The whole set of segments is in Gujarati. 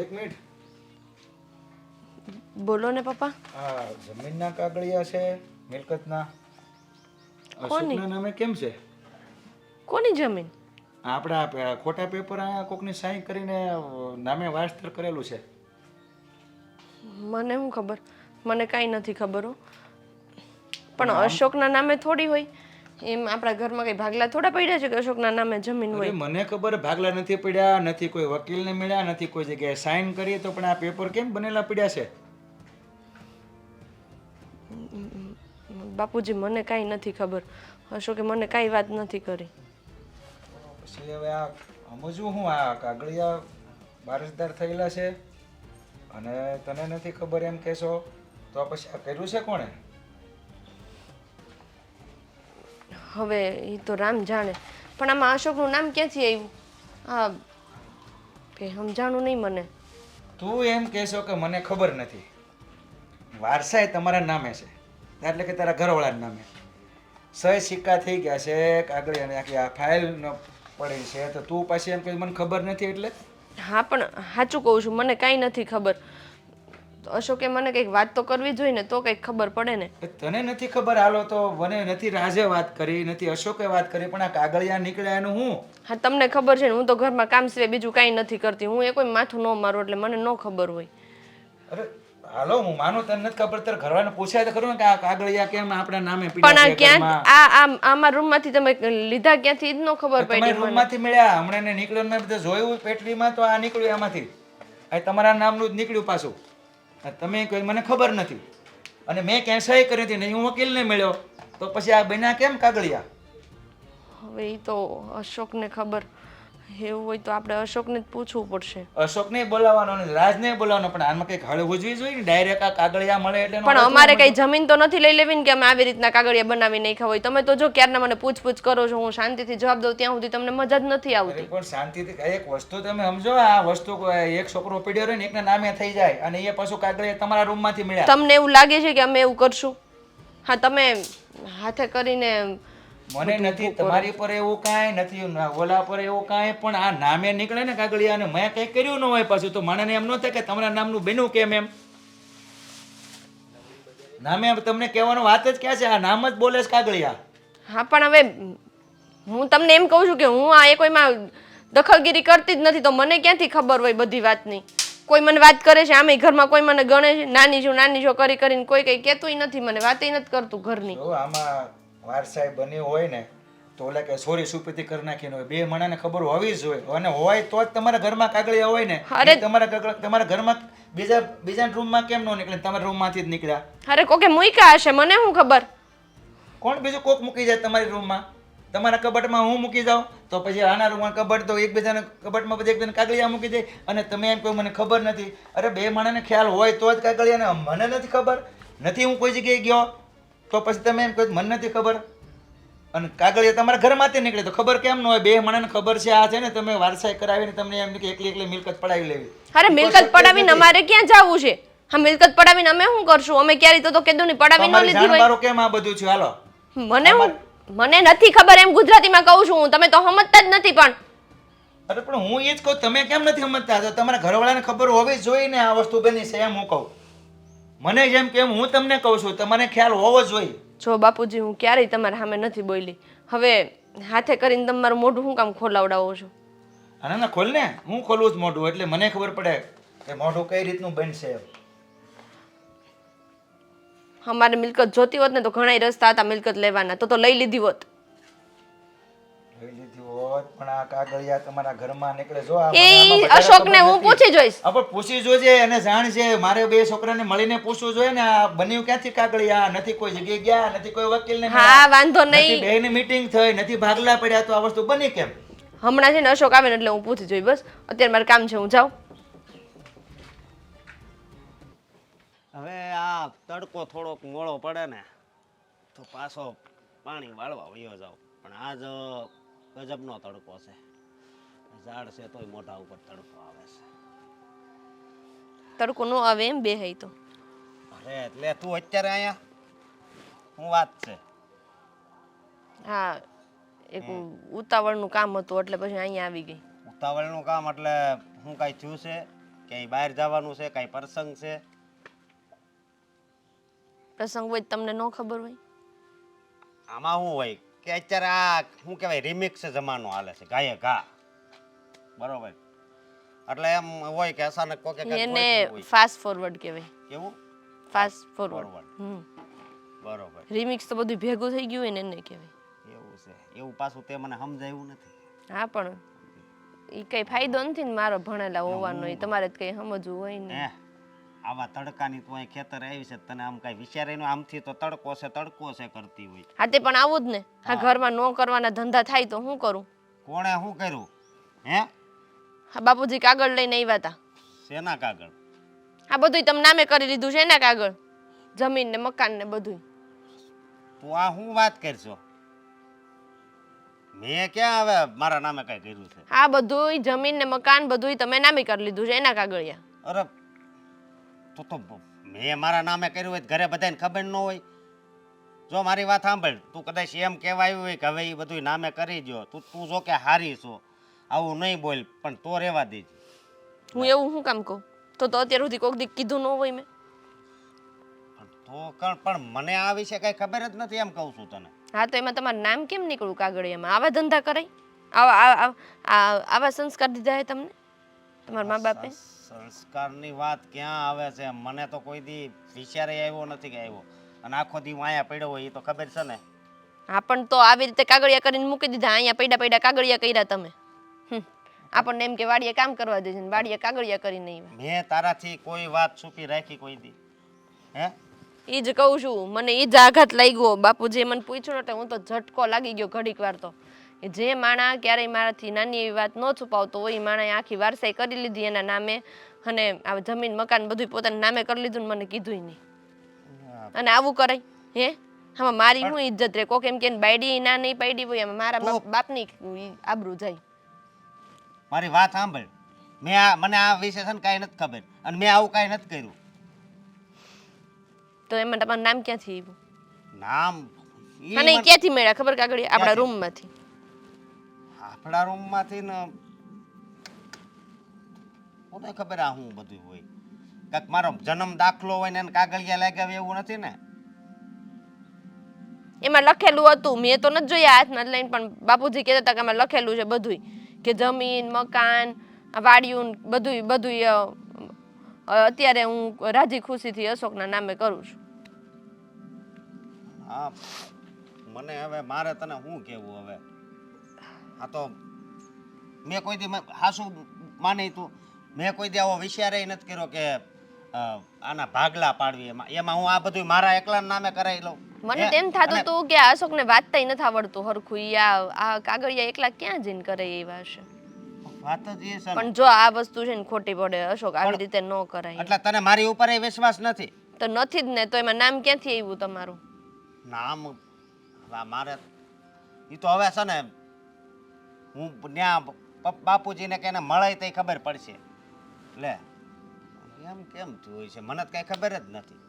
એક મિનિટ. બોલો ને પપ્પા. આ જમીનના કાગળિયા છે મિલકતના. કોની અશોકના નામે કેમ છે? કોની જમીન? આપણા ખોટા પેપર અહીંયા કોકની સાઈન કરીને નામે વાસ્તર કરેલું છે. મને શું ખબર, મને કાંઈ નથી ખબર હો. પણ આમ- અશોકના નામે થોડી હોય. એમ આપણા ઘરમાં કઈ ભાગલા થોડા પડ્યા છે કે અશોકના નામે જમીન અરે હોય. મને ખબર ભાગલા નથી પડ્યા, નથી કોઈ વકીલને મળ્યા, નથી કોઈ જગ્યાએ સાઈન કરી, તો પણ આ પેપર કેમ બનેલા પડ્યા છે? બાપુજી મને કાંઈ નથી ખબર. અશોકે મને કાંઈ વાત નથી કરી. પછી હવે આ સમજવું હું આ કાગળિયા વારસદાર થયેલા છે અને તને નથી ખબર એમ કહેશો તો પછી આ કર્યું છે કોણે? હવે એ તો રામ જાણે. પણ આમાં અશોકનું નામ ક્યાંથી આવ્યું? હા કે સમજાણું નહીં મને. તું એમ કહેશો કે મને ખબર નથી. વારસાઈ તમારા નામે છે, એટલે કે તારા ઘરવાળાના નામે. સહી સિક્કા થઈ ગયા છે, કાગળિયાની આખી આ ફાઇલ પડી છે, તો તું પાછી એમ કે મને ખબર નથી એટલે? હા પણ સાચું કહું છું, મને કાંઈ નથી ખબર. અશોકે મને કંઈક વાત તો કરવી જોઈએ ને, તો કંઈક ખબર પડે ને. તને નથી ખબર, હાલો તો મને નથી રાજે વાત કરી, નથી અશોકે વાત કરી, પણ આ કાગળિયા નીકળ્યા એનું હું? હા તમને ખબર છે ને, હું તો ઘરમાં કામ સિવાય બીજું કાંઈ નથી કરતી. હું એ કોઈ માથું ન મારું એટલે મને ન ખબર હોય. અરે હાલો હું માનું તને નથી ખબર, તારે ઘરવાને પૂછાય તો ખરું ને કે આ કાગળિયા કેમ આપણા નામે પણ પીડ્યા આ છે ક્યાં ઘરમાં? આમાં રૂમમાંથી તમે લીધા ક્યાંથી ઈ જ ન ખબર તમારી પડી મને. રૂમમાંથી મળ્યા હમણાં ને નીકળ્યો, મેં બધું જોયું પેટલીમાં, તો આ નીકળ્યું એમાંથી. આ તમારા નામનું જ નીકળ્યું પાછું. અને તમે કોઈ મને ખબર નથી અને મેં ક્યાંય સહી કરી હતી નહીં, હું વકીલને મળ્યો, તો પછી આ બન્યા કેમ કાગળિયા? હવે એ તો અશોકને ખબર. એવું હોય તો આપણે અશોકને જ પૂછવું પડશે. અશોકને બોલાવવાનો ને રાજને બોલાવવાનો, પણ આમાં કંઈક હળ ઉજવી જોઈએ ને. ડાયરેક્ટ આ કાગળિયા મળે એટલે એનો પણ અર્થ અમારે શું કઈ સમજો? જમીન તો નથી લઈ લેવી ને કે અમે આવી રીતના કાગળિયા બનાવી નાખ્યા હોય. તમે તો જો ક્યારના મને પૂછપૂછ કરો છો, હું શાંતિથી જવાબ દઉં ત્યાં સુધી તમને મજા જ નથી અરે આવતી. પણ શાંતિથી એક વસ્તુ તમે સમજો, આ વસ્તુ એક છોકરો પીડ્યો રહે ને એકના નામે થઈ જાય અને એ પાછું કાગળિયા તમારા રૂમમાંથી મળ્યા. તમને એવું લાગે છે કે અમે એવું કરશું? હા તમે હાથે કરીને મને નથી તમારી પર એવું કાંઈ નથી, ઓલા પર એવું કાંઈ, પણ આ નામે નીકળે ને કાગળિયા અને મેં કંઈ કર્યું ન હોય પાછું, તો મને એમ ન થાય કે તમારા નામનું બન્યું કેમ એમ? નામે તમને કહેવાનો વાત જ ક્યાં છે? આ નામ જ બોલે છે કાગળિયા. હા પણ હવે હું તમને એમ કહું છું કે હું આ કોઈમાં દખલગીરી કરતી જ નથી, તો મને ક્યાંથી ખબર હોય બધી વાતની? કોઈ મને વાત કરે છે, આમે ઘરમાં કોઈ મને ગણે છે, નાની છો કરી કરીને કોઈ કઈ કહેતુંય નથી, મને વાતય નથી કરતું ઘરની. જો આમાં વારસાઈ બન્યું હોય ને તો ઓલા કે સોરી સુપેથી કરી નાખીને હોય, બે માણાને ખબર હોવી જ હોય, અને હોય તો જ તમારા ઘરમાં કાગળિયા હોય ને. અરે! તમારા ઘરમાં બીજા રૂમમાં કેમ ન નીકળે? તમારા રૂમમાંથી જ નીકળ્યા. અરે કોકે મૂક્યા હશે, મને શું ખબર? કોણ બીજું કોક મૂકી જાય તમારી રૂમમાં? તમારા કબાટમાં હું મૂકી જાઉં તો પછી આના રૂમમાં કબાટ, તો એકબીજાના કબાટમાં બધા એકબીજાને કાગળિયા મૂકી દે અને તમે એમ કહો મને ખબર નથી. અરે બે માણસને ખ્યાલ હોય તો જ કાગળિયા, ને મને નથી ખબર, નથી હું કોઈ જગ્યાએ ગયો તો પછી તમે એમ કહો મને નથી ખબર. અને કાગળિયા તમારા ઘરમાંથી નીકળે તો ખબર કેમ ન હોય? બે માણસને ખબર છે આ છે ને, તમે વારસાઈ કરાવીને તમને એમ કે એકલી મિલકત પડાવી લેવી. અરે મિલકત પડાવીને અમારે ક્યાં જવું છે? હા મિલકત પડાવીને અમે શું કરશું? અમે ક્યારે તો કેદુની પડાવી ન લીધી હોય. જાણબારો કેમ આ બધું છે? હાલો મને નથી ખબર, એમ ગુજરાતીમાં કહું છું હું. તમે તો સમજતા જ નથી. પણ અરે પણ હું એ જ કહું, તમે કેમ નથી સમજતા? તો તમારા ઘરવાળાને ખબર હોવી જ જોઈએ ને આ વસ્તુ બની છે, એમ હું કહું. મને જેમ કેમ હું તમને કહું છું, તમને ખ્યાલ હોવો જ જોઈએ. જો બાપુજી હું ક્યારેય તમારા સામે નથી બોલી. હવે હાથે કરીને તમારું મોઢું શું કામ ખોલાવડાવો છો? ના ના ખોલ ને, હું ખોલવું જ મોઢું, એટલે મને ખબર પડે કે મોઢું કઈ રીતનું બનશે. અમારે મિલકત જોતી હોત ને તો ઘણા રસ્તા હતા મિલકત લેવાના, તો લઈ લીધી હોત. લઈ લીધી હોત, પણ આ કાગળિયા તમારા ઘરમાં નીકળે. જો આ એ અશોકને હું પૂછી જોઈશ. પણ પૂછી જોજે અને જાણ છે. મારે બે છોકરાને મળીને પૂછવું જોઈએ ને આ બન્યું ક્યાંથી કાગળિયા. નથી કોઈ જગ્યાએ ગયા, નથી કોઈ વકીલને મળ્યા, હા વાંધો નથી નહીં. બેયની મીટિંગ થઈ, નથી ભાગલા પડ્યા, તો આ વસ્તુ બની કેમ? હમણાં છે ને અશોક આવે ને એટલે હું પૂછી જોઈ. બસ અત્યારે મારે કામ છે, હું જાઉં. હવે આ તડકો થોડોક મોડો પડે ને તો પાછો પાણી વાળવા વયો જાવ, પણ આજ ગજબનો તડકો છે. ઝાડ છે તોય મોઢા ઉપર તડકો આવે છે. તડકો નો આવે એમ બે હઈ તો. અરે એટલે તું અત્યારે અહીંયા શું વાત છે? હા એક ઉતાવળનું કામ હતું એટલે પછી અહીંયા આવી ગઈ. ઉતાવળનું કામ એટલે શું કાંઈ થયું છે ક્યાંય બહાર જવાનું છે, કાંઈ પ્રસંગ છે? પ્રસંગ હોય તો તમને ન ખબર હોય? આમાં શું હોય કે અત્યારે આ શું કહેવાય રિમિક્સ જમાનો હાલે છે, ગાયે ઘા, બરોબર? એટલે એમ હોય કે અચાનક કોકે કાંઈક એને ગોઠવ્યું હોય. ફાસ્ટ ફોરવર્ડ કહેવાય. કેવું? Fast forward. Forward. બરોબર, રિમિક્સ તો બધું ભેગું થઈ ગયું હોય ને એને કહેવાય. એવું છે. એવું પાછું તે મને સમજાયું નથી. હા પણ એ કઈ ફાયદો નથી ને મારો ભણેલા હોવાનો, એ તમારે જ કઈ સમજવું હોય ને. આવા તડકાની તું અહીં ખેતર આવી છે, તને આમ કઈ વિચારે નો આમથી તો તડકો છે કરતી હોય. હા તે પણ આવું જ ને. હા ઘરમાં નો કરવાના ધંધા થાય તો શું કરું? કોણે શું કર્યું? હે? હા બાપુજી કાગળ લઈને આવ્યા હતા. શેના કાગળ? આ બધું તમે નામે કરી લીધું છે એના કાગળ, જમીન ને મકાન ને બધું. તું આ શું વાત કરશો? મેં ક્યાં હવે મારા નામે કઈ કર્યું છે? આ બધું જમીન ને મકાન બધું તમે નામે કરી લીધું છે એના કાગળિયા. અરે તો મેં મારા નામે કર્યું હોય ઘરે બધાને ખબર ન હોય? જો મારી વાત સાંભળ, તું કદાચ એમ કહેવાયું હોય કે હવે એ બધું નામે કરી દો, તું જો કે હારી છો, આવું નહીં બોલ, પણ તો રહેવા દેજે. હું એવું શું કામ કહું? તો અત્યાર સુધી કોક દી કીધું ન હોય મેં. પણ મને આ વિશે કઈ ખબર જ નથી, એમ કહું છું તને. હા તો એમાં તમારું નામ કેમ નીકળ્યું કાગળિયામાં? આવા ધંધા કરાય? આવા સંસ્કાર દીધા હે તમને તમારા મા બાપે? સંસ્કારની વાત ક્યાં આવે છે? મને તો કોઈ દી વિચારે આવ્યો નથી કે આવ્યો, અને આખો દી હું અહીંયા પડ્યો હોય એ તો ખબર છે ને. હા પણ તો આવી રીતે કાગળિયા કરીને મૂકી દીધા, અહીંયા પૈડા કાગળિયા કર્યા તમે. આપણને એમ કે વાડીએ કામ કરવા દે છે ને વાડીએ કાગળિયા કરીને આવ્યા. મેં તારાથી કોઈ વાત છુપી રાખી કોઈ દી? હે? ઈ જ કહું છું, મને ઈ જ આઘાત લાગ્યો. બાપુજીએ મને પૂછ્યું એટલે હું તો ઝટકો લાગી ગયો ઘડીક વાર. તો જે માણા ક્યારેય મારાથી નાની એવી વાત ન છુપાવતો હોય, એ માણાએ આખી વારસાઈ કરી લીધી એના નામે, અને આ જમીન મકાન બધું પોતાના નામે કરી લીધું ને મને કીધું નહીં. અને આવું કરાય? હે? આમાં મારી શું ઇજ્જત રે? કોક એમ કે બાયડી ના નહીં પાયડી હોય, એમાં મારા બાપની આબરૂ જાય. મારી વાત સાંભળ, મને આ વિશે છે ને કાંઈ નથી ખબર, અને મેં આવું કાંઈ નથી કર્યું. તો એમાં તમારું નામ ક્યાંથી આવ્યું? નામ અને એ ક્યાંથી મળ્યા ખબર? કાગળિયા આપણા રૂમમાંથી. આપણા રૂમમાંથી ને કોને ખબર આ હું બધું હોય? કાંઈક મારો જન્મ દાખલો હોય ને એને કાગળિયા લાગ્યા એવું નથી ને? એમાં લખેલું હતું, મેં તો નથી જોયા હાથમાં લઈને, પણ બાપુજી કહેતા હતા કે એમાં લખેલું છે બધું, કે જમીન મકાન વાડિયું બધું અત્યારે હું રાજી ખુશીથી અશોકના નામે કરું છું. હા, મને હવે મારે તને શું કહેવું હવે? આ તો મેં કોઈ દી હાસુ માની તું, મેં કોઈ દી આવો વિચારે નથી કર્યો કે આના ભાગલા પાડવી. એમાં હું આ બધું મારા એકલાના નામે કરાવી લઉં. મને તેમ થતું હતું કે અશોકને વાંચતાય નથી આવડતું હરખું, આ કાગળિયા એકલા ક્યાં જઈને કરે એવા હશે. વાત જ એ છે. પણ જો આ વસ્તુ છે ને ખોટી પડે અશોક, આવી રીતે ન કરાય. એટલે તને મારી ઉપર એ વિશ્વાસ નથી? તો નથી જ ને. તો એમાં નામ ક્યાંથી આવ્યું તમારું? નામ મારે એ તો હવે છે ને હું ત્યાં બાપુજીને કે મળે તો ખબર પડશે. લે એમ કેમ થયું હોય છે મને કઈ ખબર જ નથી.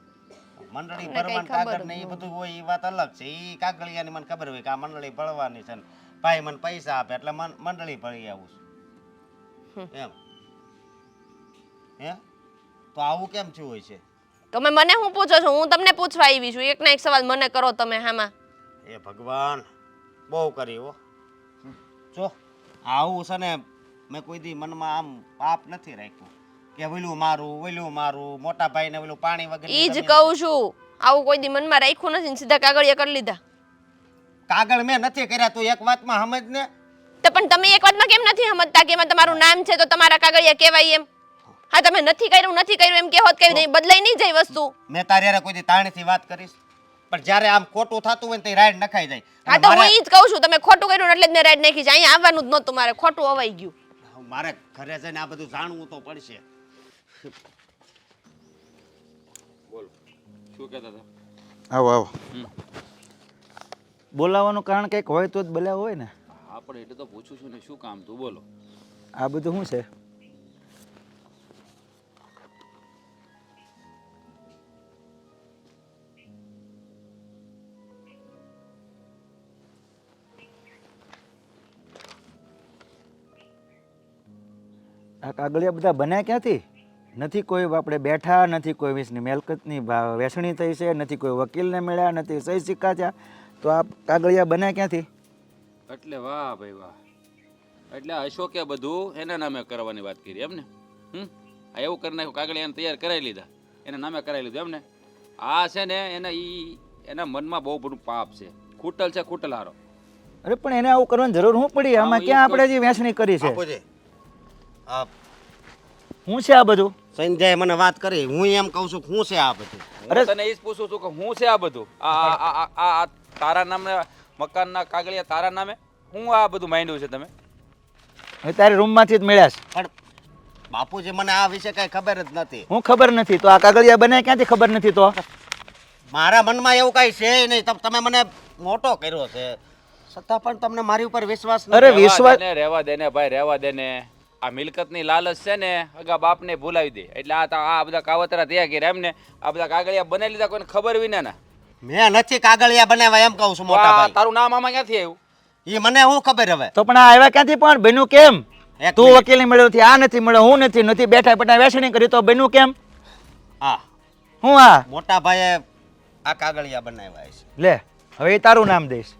મંડળી ભરવાનું કાગળ ને એ બધું હોય એ વાત અલગ છે. એ કાગળિયાની મને ખબર હોય કે આ મંડળી ભરવાની છે ને ભાઈ મને પૈસા આપે એટલે મંડળી ભરી આવું છું એમ. હે? તો આવું કેમ થયું હોય છે? તમે મને શું પૂછો છો? હું તમને પૂછવા આવી છું. એક ના એક સવાલ મને કરો તમે. હામાં એ ભગવાન બહુ કરી હો. જો આવું છે ને મેં કોઈ દી મનમાં આમ પાપ નથી રાખ્યું કે વેલું મારું મોટા ભાઈને વેલું પાણી વગર. ઈ જ કહું છું, આવું કોઈ દી મનમાં રાખ્યું નથી ને સીધા કાગળિયા કરી લીધા. કાગળ મેં નથી કર્યા, તું એક વાતમાં સમજ ને. તો પણ તમે એક વાતમાં કેમ નથી સમજતા કે એમાં તમારું નામ છે તો તમારા કાગળિયા કહેવાય એમ? હા તમે નથી કર્યું એમ કહેવત કેવી નહીં બદલાઈ નહીં જાય વસ્તુ. મેં તારી હારે કોઈ દી તાણીથી વાત કરીશ, પણ જ્યારે આમ ખોટું થતું હોય ને તો રાઈડ નખાઈ જાય. હા તો હું ઈ જ કહું છું, તમે ખોટું કર્યું એટલે જ મેં રાઈડ નાખી છે. અહીંયા આવવાનું જ નહોતું મારે, ખોટું અવાઈ ગયું. મારે ઘરે જઈને આ બધું જાણવું તો પડશે. બોલો શું કહેતા હતા? આવો બોલાવવાનું કારણ કંઈક હોય તો જ બોલાવો હોય ને. હા પણ એટલે તો પૂછું છું ને, શું કામ તું બોલો. આ બધું શું છે? આ કાગળિયા બધા બન્યા ક્યાંથી? નથી કોઈ આપણે બેઠા, નથી કોઈ વીસની મિલકતની વેચણી થઈ છે, નથી કોઈ વકીલને મળ્યા, નથી સહી સિક્કા થયા, તો આ કાગળિયા બન્યા ક્યાંથી? એટલે વાહ ભાઈ વાહ, એટલે અશોકે બધું એના નામે કરવાની વાત કરી એમ ને? આ એવું કરી નાખ્યું, કાગળિયાને તૈયાર કરાવી લીધા, એના નામે કરાવી લીધું એમ ને? આ છે ને એના મનમાં બહુ બધું પાપ છે, ખૂટલ છે, ખૂટલારો. અરે પણ એને આવું કરવાની જરૂર શું પડી? આમાં હા, ક્યાં એ તો- આપણે જે વેચણી કરી છે? બાપુજી આ શું છે આ બધું? સંજયે મને વાત કરી, હું એમ કહું છું શું છે આ બધું? હું તને એ જ પૂછું છું કે હું છે આ બધું? આ તારા નામે મકાનના કાગળિયા તારા નામે? હું આ બધું માંડ્યું છે તમે? હવે તારી રૂમમાંથી જ મળ્યા છે. પણ બાપુજી મને આ વિશે કઈ ખબર જ નથી. હું ખબર નથી તો આ કાગળિયા બન્યા ક્યાંથી ખબર નથી તો? મારા મનમાં એવું કઈ છે નહીં. તમે મને મોટો કર્યો છે છતાં પણ તમને મારી ઉપર વિશ્વાસ નથી. અરે વિશ્વાસ રહેવા દે ને ભાઈ, રહેવા દે ને. આ મિલકતની લાલચ છે ને અગા બાપને ભૂલાવી દે, એટલે આ બધા કાવતરા થયા કે એમ ને આ બધા કાગળિયા બનાવી લીધા, કોઈને ખબર વિના ના. મેં નથી કાગળિયા બનાવ્યા એમ કહું છું મોટા આ ભાઈ. તારું નામ આમાં ક્યાંથી આવ્યું? એ મને શું ખબર હવે? તો પણ આ આવ્યા ક્યાંથી? પણ બન્યું કેમ? એક તું મિનિટ. વકીલ મળ્યો નથી, આ નથી મળ્યો, હું નથી બેઠા બેઠા વેચણી કરી, તો બન્યું કેમ? હા, હું આ મોટા ભાઈએ આ કાગળિયા બનાવ્યા છે. લે હવે એ તારું નામ દઈશ.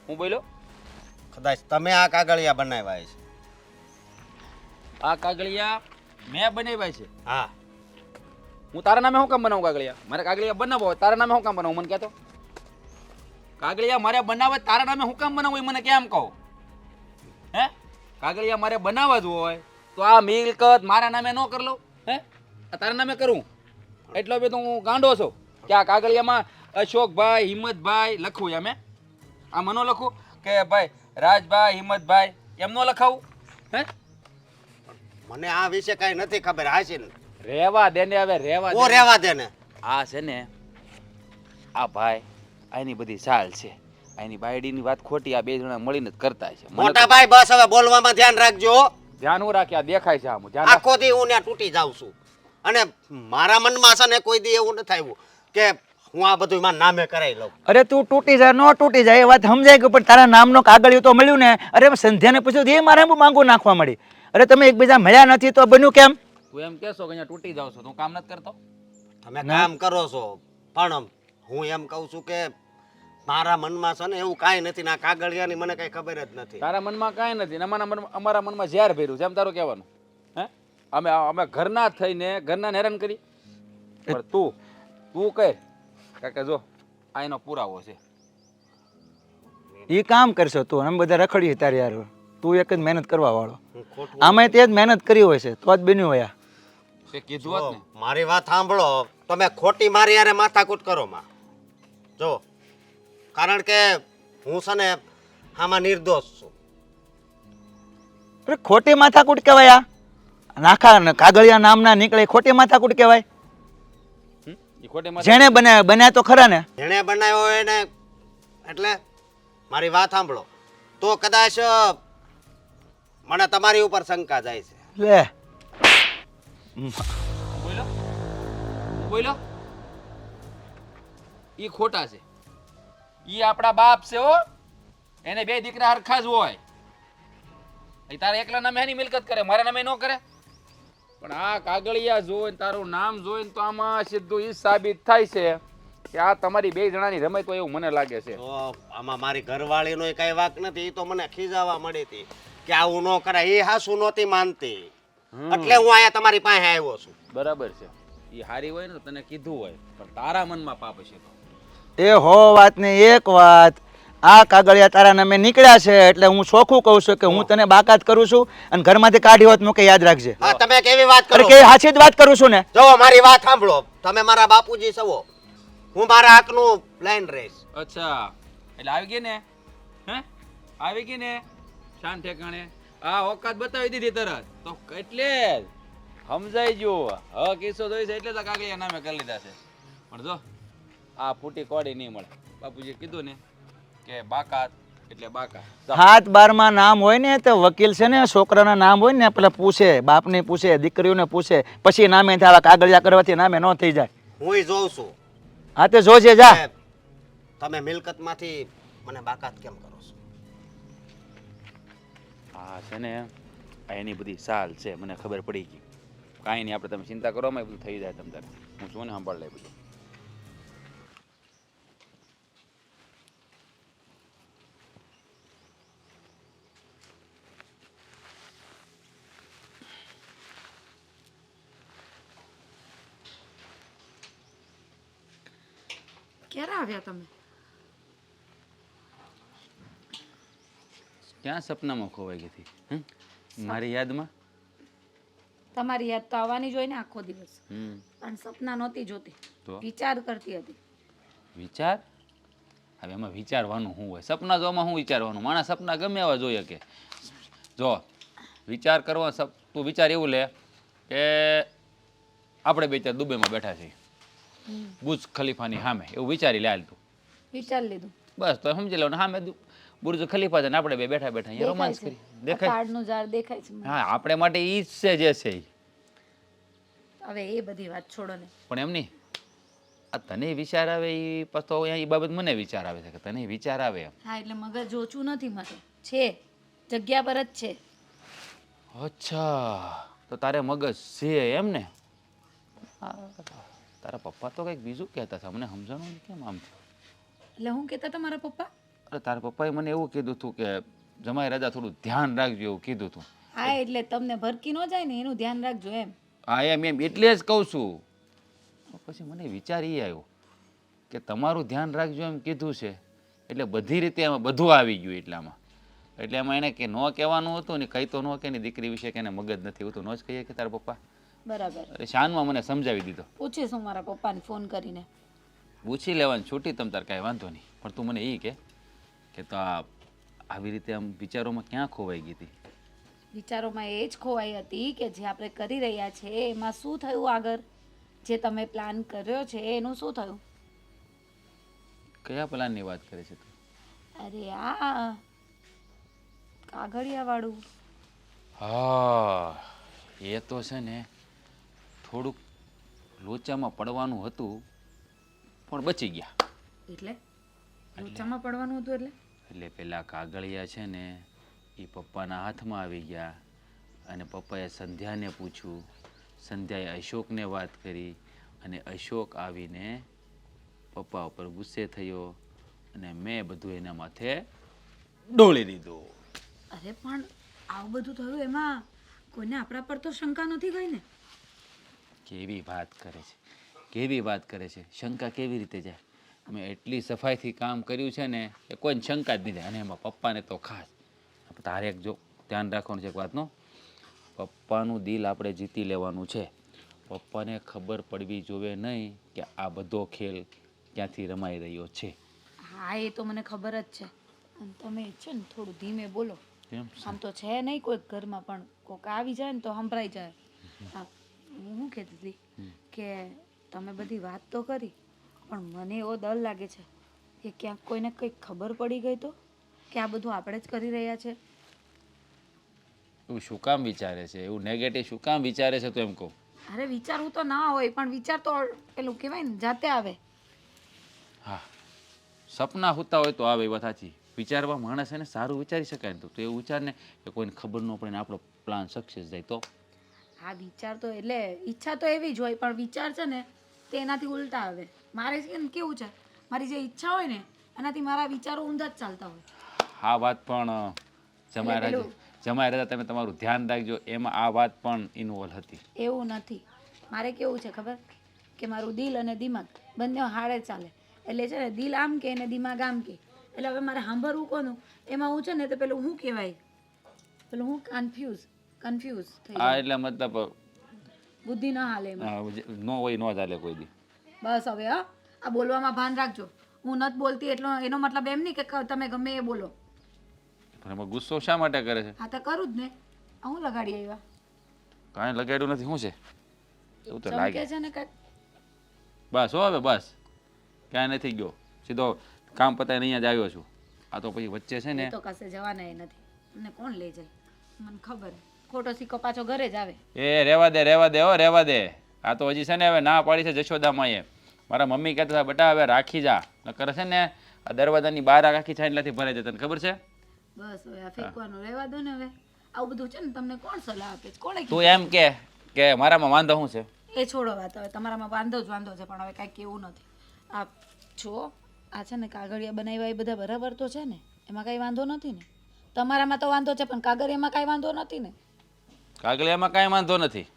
હું બોલ્યો? કદાચ તમે આ કાગળિયા બનાવ્યા છે. આ કાગળિયા મેં બનાવ્યા છે. હા, હું તારા નામે શું કામ બનાવું કાગળિયા? મારે કાગળિયા બનાવવો હોય તારા નામે શું કામ બનાવું મને કહેતો? કાગળિયા મારે બનાવવા તારા નામે શું કામ બનાવવું એ મને કેમ કહો? હે, કાગળિયા મારે બનાવવા જ હોય તો આ મિલકત મારા નામે ન કરી લઉં? હે, આ તારા નામે કરું એટલો બધો હું ગાંડો છું કે આ કાગળિયામાં અશોકભાઈ હિંમતભાઈ લખવું એમ? આ મનો લખું કે ભાઈ રાજભાઈ હિંમતભાઈ એમ નો લખાવું? હે, મને આ વિશે કઈ નથી ખબર. હા છે ને, રહેવા દે ને હવે, રહેવા ઓ દે. રહેવા દે ને. આ છે ને આ ભાઈ આની બધી ચાલ છે, આની બાયડીની વાત ખોટી, આ બે જણા મળીને જ કરતા છે. મને મોટા તો ભાઈ બસ હવે બોલવામાં ધ્યાન રાખજો હો. ધ્યાન હું રાખ્યા દેખાય છે આમ ધ્યાન રાખ. આખો દી હું ત્યાં તૂટી જાઉં છું અને મારા મનમાં છે ને કોઈ દી એવું નથી આવ્યું કે હું આ બધું મારા નામે કરાવી લઉં. અરે તું તૂટી જાય ન તૂટી જાય એ વાત સમજાય કે પણ તારા નામનો કાગળિયું તો મળ્યું ને? અરે સંધ્યાને પૂછ્યું એ મારે માંગુ નાખવા મળી. અરે તમે એકબીજા મળ્યા નથી તો બન્યું કેમ? તું એમ કહેશો કે અહીંયા તૂટી જાવ છો, તું કામ નથી કરતો? તમે કામ કરો છો પણ હું એમ કહું છું કે મારા મનમાં છે ને એવું કાંઈ નથી ને આ કાગળિયાની મને કઈ ખબર જ નથી. તારા મનમાં કાંઈ નથી ને અમારા મનમાં ઝેર ભર્યું છે એમ તારું કહેવાનું? હે, અમે ઘરના થઈને ઘરના હેરાન કરી? પણ તું કહે કાકા જો આ એનો પુરાવો છે. એ કામ કરશો તું, અમે બધા રખડીએ તારી યાર. તું એક જ મહેનત કરવા વાળો, હું ખોટું આમાં તે જ મહેનત કરી હોય છે તો જ બન્યું હોય. તે કીધું હોત ને. મારી વાત સાંભળો. તમે ખોટી મારી યારે માથાકૂટ કરો માં જો, કારણ કે હું છે ને આમાં નિર્દોષ છું. અરે ખોટી માથાકૂટ કહેવાય? આ નાખા કાગળિયા નામના નીકળે ખોટી માથાકૂટ કહેવાય? એ ખોટી માં જેણે બન્યા તો ખરા ને? જેણે બનાવ્યો હોય એને એટલે મારી વાત સાંભળો તો કદાચ મને તમારી ઉપર શંકા જાય છે. લે બોલો ઈ ખોટા છે, ઈ આપણા બાપ છે હો. એને બે દીકરા હરખા જ હોય. ઈ તારા એકલા નામે એની મિલકત કરે, મારા નામે ન કરે. પણ આ કાગળિયા જોઈને તારું નામ જોઈને તો આમાં સીધું ઈ સાબિત થાય છે કે આ તમારી બે જણાની રમત હોય એવું મને લાગે છે. તો આમાં મારી ઘરવાળીનો કઈ વાક નથી. એ તો મને ખીજાવા મળી હતી કે આવું ન કરાય. એ હાસુ નહોતી માનતી એટલે હું અહીંયા તમારી પાસે આવ્યો છું. બરાબર છે, ઈ હારી હોય ને તને કીધું હોય, પણ તારા મનમાં પાપ છે. તો એ હો વાત ને એક વાત, આ કાગળિયા તારા નામે નીકળ્યા છે એટલે હું ચોખ્ખું કહું છું કે હું તને બાકાત કરું છું અને ઘરમાંથી કાઢી હોત મૂકે યાદ રાખજે. હા, તમે કેવી વાત અરે કરો? કે સાચી જ વાત કરું છું ને? જો મારી વાત સાંભળો. તમે મારા બાપુજી છો, હું મારા હકનું લાઈન રહીશ. અચ્છા, એટલે આવી ગઈ ને? હે, આવી ગઈ ને શાન ઠેકાણે? આ ઓકાત બતાવી દીધી તરત તો એટલે જ સમજાઈ ગયું. હવે કિસ્સો જોઈ છે એટલે તો કાગળિયા નામે કરી લીધા છે. પણ જો આ ફૂટી કોડી નહીં મળે. બાપુજી કીધું ને કે બાકાત એટલે બાકાત. 7-12 નામ હોય ને તો વકીલ છે ને છોકરાના નામ હોય ને પેલા પૂછે, બાપને પૂછે, દીકરીઓને પૂછે, પછી નામે થાય. કાગળિયા કરવાથી નામે ન થઈ જાય. હું જોઉં છું. હા તે જોજે જા. કે તમે મિલકતમાંથી મને બાકાત કેમ કરો છો? હા છે ને આ એની બધી સાલ છે, મને ખબર પડી ગઈ. કાંઈ નહીં, આપણે તમે ચિંતા કરો, અમે બધું થઈ જાય તમ તારે. હું શું ને સંભાળ લઈ બધું. ક્યારે આવ્યા તમે? ક્યાં સપનામાં ખોવાઈ ગઈ હતી? મારી યાદમાં? તમારી યાદ તો આવવાની જ હોય ને આખો દિવસ, હમ પણ સપના નહોતી જોતી, તો વિચાર કરતી હતી. વિચાર? હવે એમાં વિચારવાનું શું હોય? સપના જોવામાં શું વિચારવાનું? માણસ સપના ગમે એવા જોઈએ કે જો વિચાર કરવા તું વિચાર એવું લે કે આપણે બે ચાર દુબઈમાં બેઠા છીએ, બુર્જ ખલીફાની સામે, એવું વિચારી લે હાલ તું. વિચારી લીધું. બસ તો સમજી લો ને, સામે બુર્જ ખલીફા છે ને આપણે બે બેઠા બેઠા અહીંયા રોમાન્સ કરી. દેખાય? ઝાડનું ઝાડ દેખાય છે મને. હા, આપણે માટે ઈ જ છે જે છે ઈ. હવે એ બધી વાત છોડો ને. પણ એમ નહીં, આ તને વિચાર આવે એ પછી અહીંયા એ બાબત મને વિચાર આવે છે કે તને વિચાર આવે એમ. હા, એટલે મગજ ઓછું નથી મારે, છે જગ્યા પર જ છે. અચ્છા, તો તારે મગજ છે એમ ને? તારા પપ્પા તો કંઈક બીજું કહેતા હતા, મને સમજાણું નહીં કેમ આમ. એટલે હું કહેતા તમારા પપ્પા? અરે તારા પપ્પાએ મને એવું કીધું હતું કે જમાઈ રાજા થોડું ધ્યાન રાખજો એવું કીધું હતું. હા, એટલે તમને ભરકી ન જાય ને એનું ધ્યાન રાખજો એમ. હા એમ એટલે જ કહું છું. પછી મને વિચાર એ આવ્યો કે તમારું ધ્યાન રાખજો એમ કીધું છે એટલે બધી રીતે એમાં બધું આવી ગયું એટલામાં. એટલે એમાં એને કે ન કહેવાનું હતું ને કંઈ તો ન કે એની દીકરી વિશે કે એને મગજ નથી, એવું તો ન જ કહીએ કે તારા પપ્પા. બરાબર. અરે શાનમાં મને સમજાવી દીધો. પૂછીશ હું મારા પપ્પાને ફોન કરીને. પૂછી લેવાની છૂટી તમ તાર કાંઈ વાંધો નહીં, પણ તું મને એ કે તો આવી રીતે આમ વિચારોમાં ક્યાં ખોવાઈ ગઈ હતી? વિચારોમાં એ જ ખોવાઈ હતી કે જે આપણે કરી રહ્યા છે એમાં શું થયું આગળ, જે તમે પ્લાન કર્યો છે એનું શું થયું? કયા પ્લાનની વાત કરે છે તું? અરે આ કાગળિયા વાળું. હા, એ તો છે ને થોડુંક લોચામાં પડવાનું હતું પણ બચી ગયા. એટલે લોચામાં પડવાનું હતું એટલે પેલા કાગળિયા છે ને એ પપ્પાના હાથમાં આવી ગયા અને પપ્પાએ સંધ્યાને પૂછ્યું, સંધ્યાએ અશોકને વાત કરી અને અશોક આવીને પપ્પા ઉપર ગુસ્સે થયો અને મેં બધું એના માથે ડોળી દીધું. અરે પણ આવું બધું થયું એમાં કોઈને આપણા પર તો શંકા નથી ગઈ ને? કેવી વાત કરે છે, કેવી વાત કરે છે? શંકા કેવી રીતે જાય? મેં એટલી સફાઈથી કામ કર્યું છે ને એ કોઈને શંકા જ નહીં જાય. અને એમાં પપ્પાને તો ખાસ. તારે એક જો ધ્યાન રાખવાનું છે એક વાતનું, પપ્પાનું દિલ આપણે જીતી લેવાનું છે. પપ્પાને ખબર પડવી જોવે નહીં કે આ બધો ખેલ ક્યાંથી રમાઈ રહ્યો છે. હા, એ તો મને ખબર જ છે. અને તમે છે ને થોડું ધીમે બોલો. કેમ? આમ તો છે નહીં કોઈ ઘરમાં, પણ કોક આવી જાય ને તો સંભળાઈ જાય. હા, હું શું કહેતી હતી કે તમે બધી વાત તો કરી, પણ મને એવો ડર લાગે છે કે ક્યાંક કોઈને કંઈક ખબર પડી ગઈ તો કે આ બધું આપણે જ કરી રહ્યા છે. એવું શું કામ વિચારે છે? એવું નેગેટિવ શું કામ વિચારે છે? તો એમ કહું. અરે વિચારવું તો ના હોય, પણ વિચાર તો પેલું કહેવાય ને જાતે આવે. હા, સપના હોતા હોય તો આવે એ વાત સાચી. વિચારવા માણસ એને સારું વિચારી શકાય ને, તો એવું વિચાર ને કે કોઈને ખબર ન પડે ને આપણો પ્લાન સક્સેસ જાય તો. હા, વિચાર તો એટલે ઈચ્છા તો એવી જ હોય, પણ વિચાર છે ને તે એનાથી ઉલટા આવે. મારે છે ને કેવું છે, મારી જે ઈચ્છા હોય ને એનાથી મારા વિચારો ઊંધા જ ચાલતા હોય. આ વાત પણ જમાઈ રાજા તમે તમારું ધ્યાન રાખજો, એમાં આ વાત પણ ઇન્વોલ્વ હતી. એવું નથી. મારે કેવું છે ખબર, કે મારું દિલ અને દિમાગ બંને હાડે ચાલે. એટલે છે ને દિલ આમ કે ને દિમાગ આમ કે. એટલે હવે મારે સાંભળવું કોનું એમાં હું છે ને તો પેલું શું કહેવાય, પેલું હું કન્ફ્યુઝ થઈ આ એટલે મતલબ બુદ્ધિ ના હાલે એમાં. ન હોય ન ચાલે કોઈ દી. બસ હવે હા, આ બોલવામાં ભાન રાખજો. હું નથી બોલતી એટલો એનો મતલબ એમ નહીં કે તમે ગમે એ બોલો. પણ એમાં ગુસ્સો શા માટે કરે છે? હા તો કરું જ ને. આ હું લગાડી આવ્યા? કાંઈ લગાડ્યું નથી. શું છે એવું તો લાગે ચમકે છે ને કાંઈક. બસ હો હવે બસ, ક્યાંય નથી ગયો, સીધો કામ પતાવીને અહીંયા જ આવ્યો છું. આ તો પછી વચ્ચે છે ને એ તો કશે જવાના એ નથી. તમને કોણ લઈ જાય મને ખબર. ખોટો સિક્કો પાછો ઘરે જ આવે. એ રહેવા દે હો, રહેવા દે. આ તો હજી છે ને હવે ના પાડી છે જશોદામાએ. મારા મમ્મી કહેતા હતા બેટા હવે રાખી જા, નકર છે ને આ દરવાજાની બહાર આખી છાંયલાથી ભરાઈ જાય. તને ખબર છે? બસ હવે આ ફેંકવાનું રહેવા દો ને. હવે આવું બધું છે ને તમને કોણ સલાહ આપે છે? કોણે તું એમ કે કે મારામાં વાંધો શું છે? એ છોડો વાત, હવે તમારામાં વાંધો જ વાંધો છે, પણ હવે કાંઈ કેવું નથી. આ જો આ છે ને કાગળિયા બનાવ્યા એ બધા બરાબર તો છે ને, એમાં કાંઈ વાંધો નથી ને? તમારામાં તો વાંધો છે પણ કાગળિયામાં કાંઈ વાંધો નથી ને? કાગળિયામાં કાંઈ વાંધો નથી,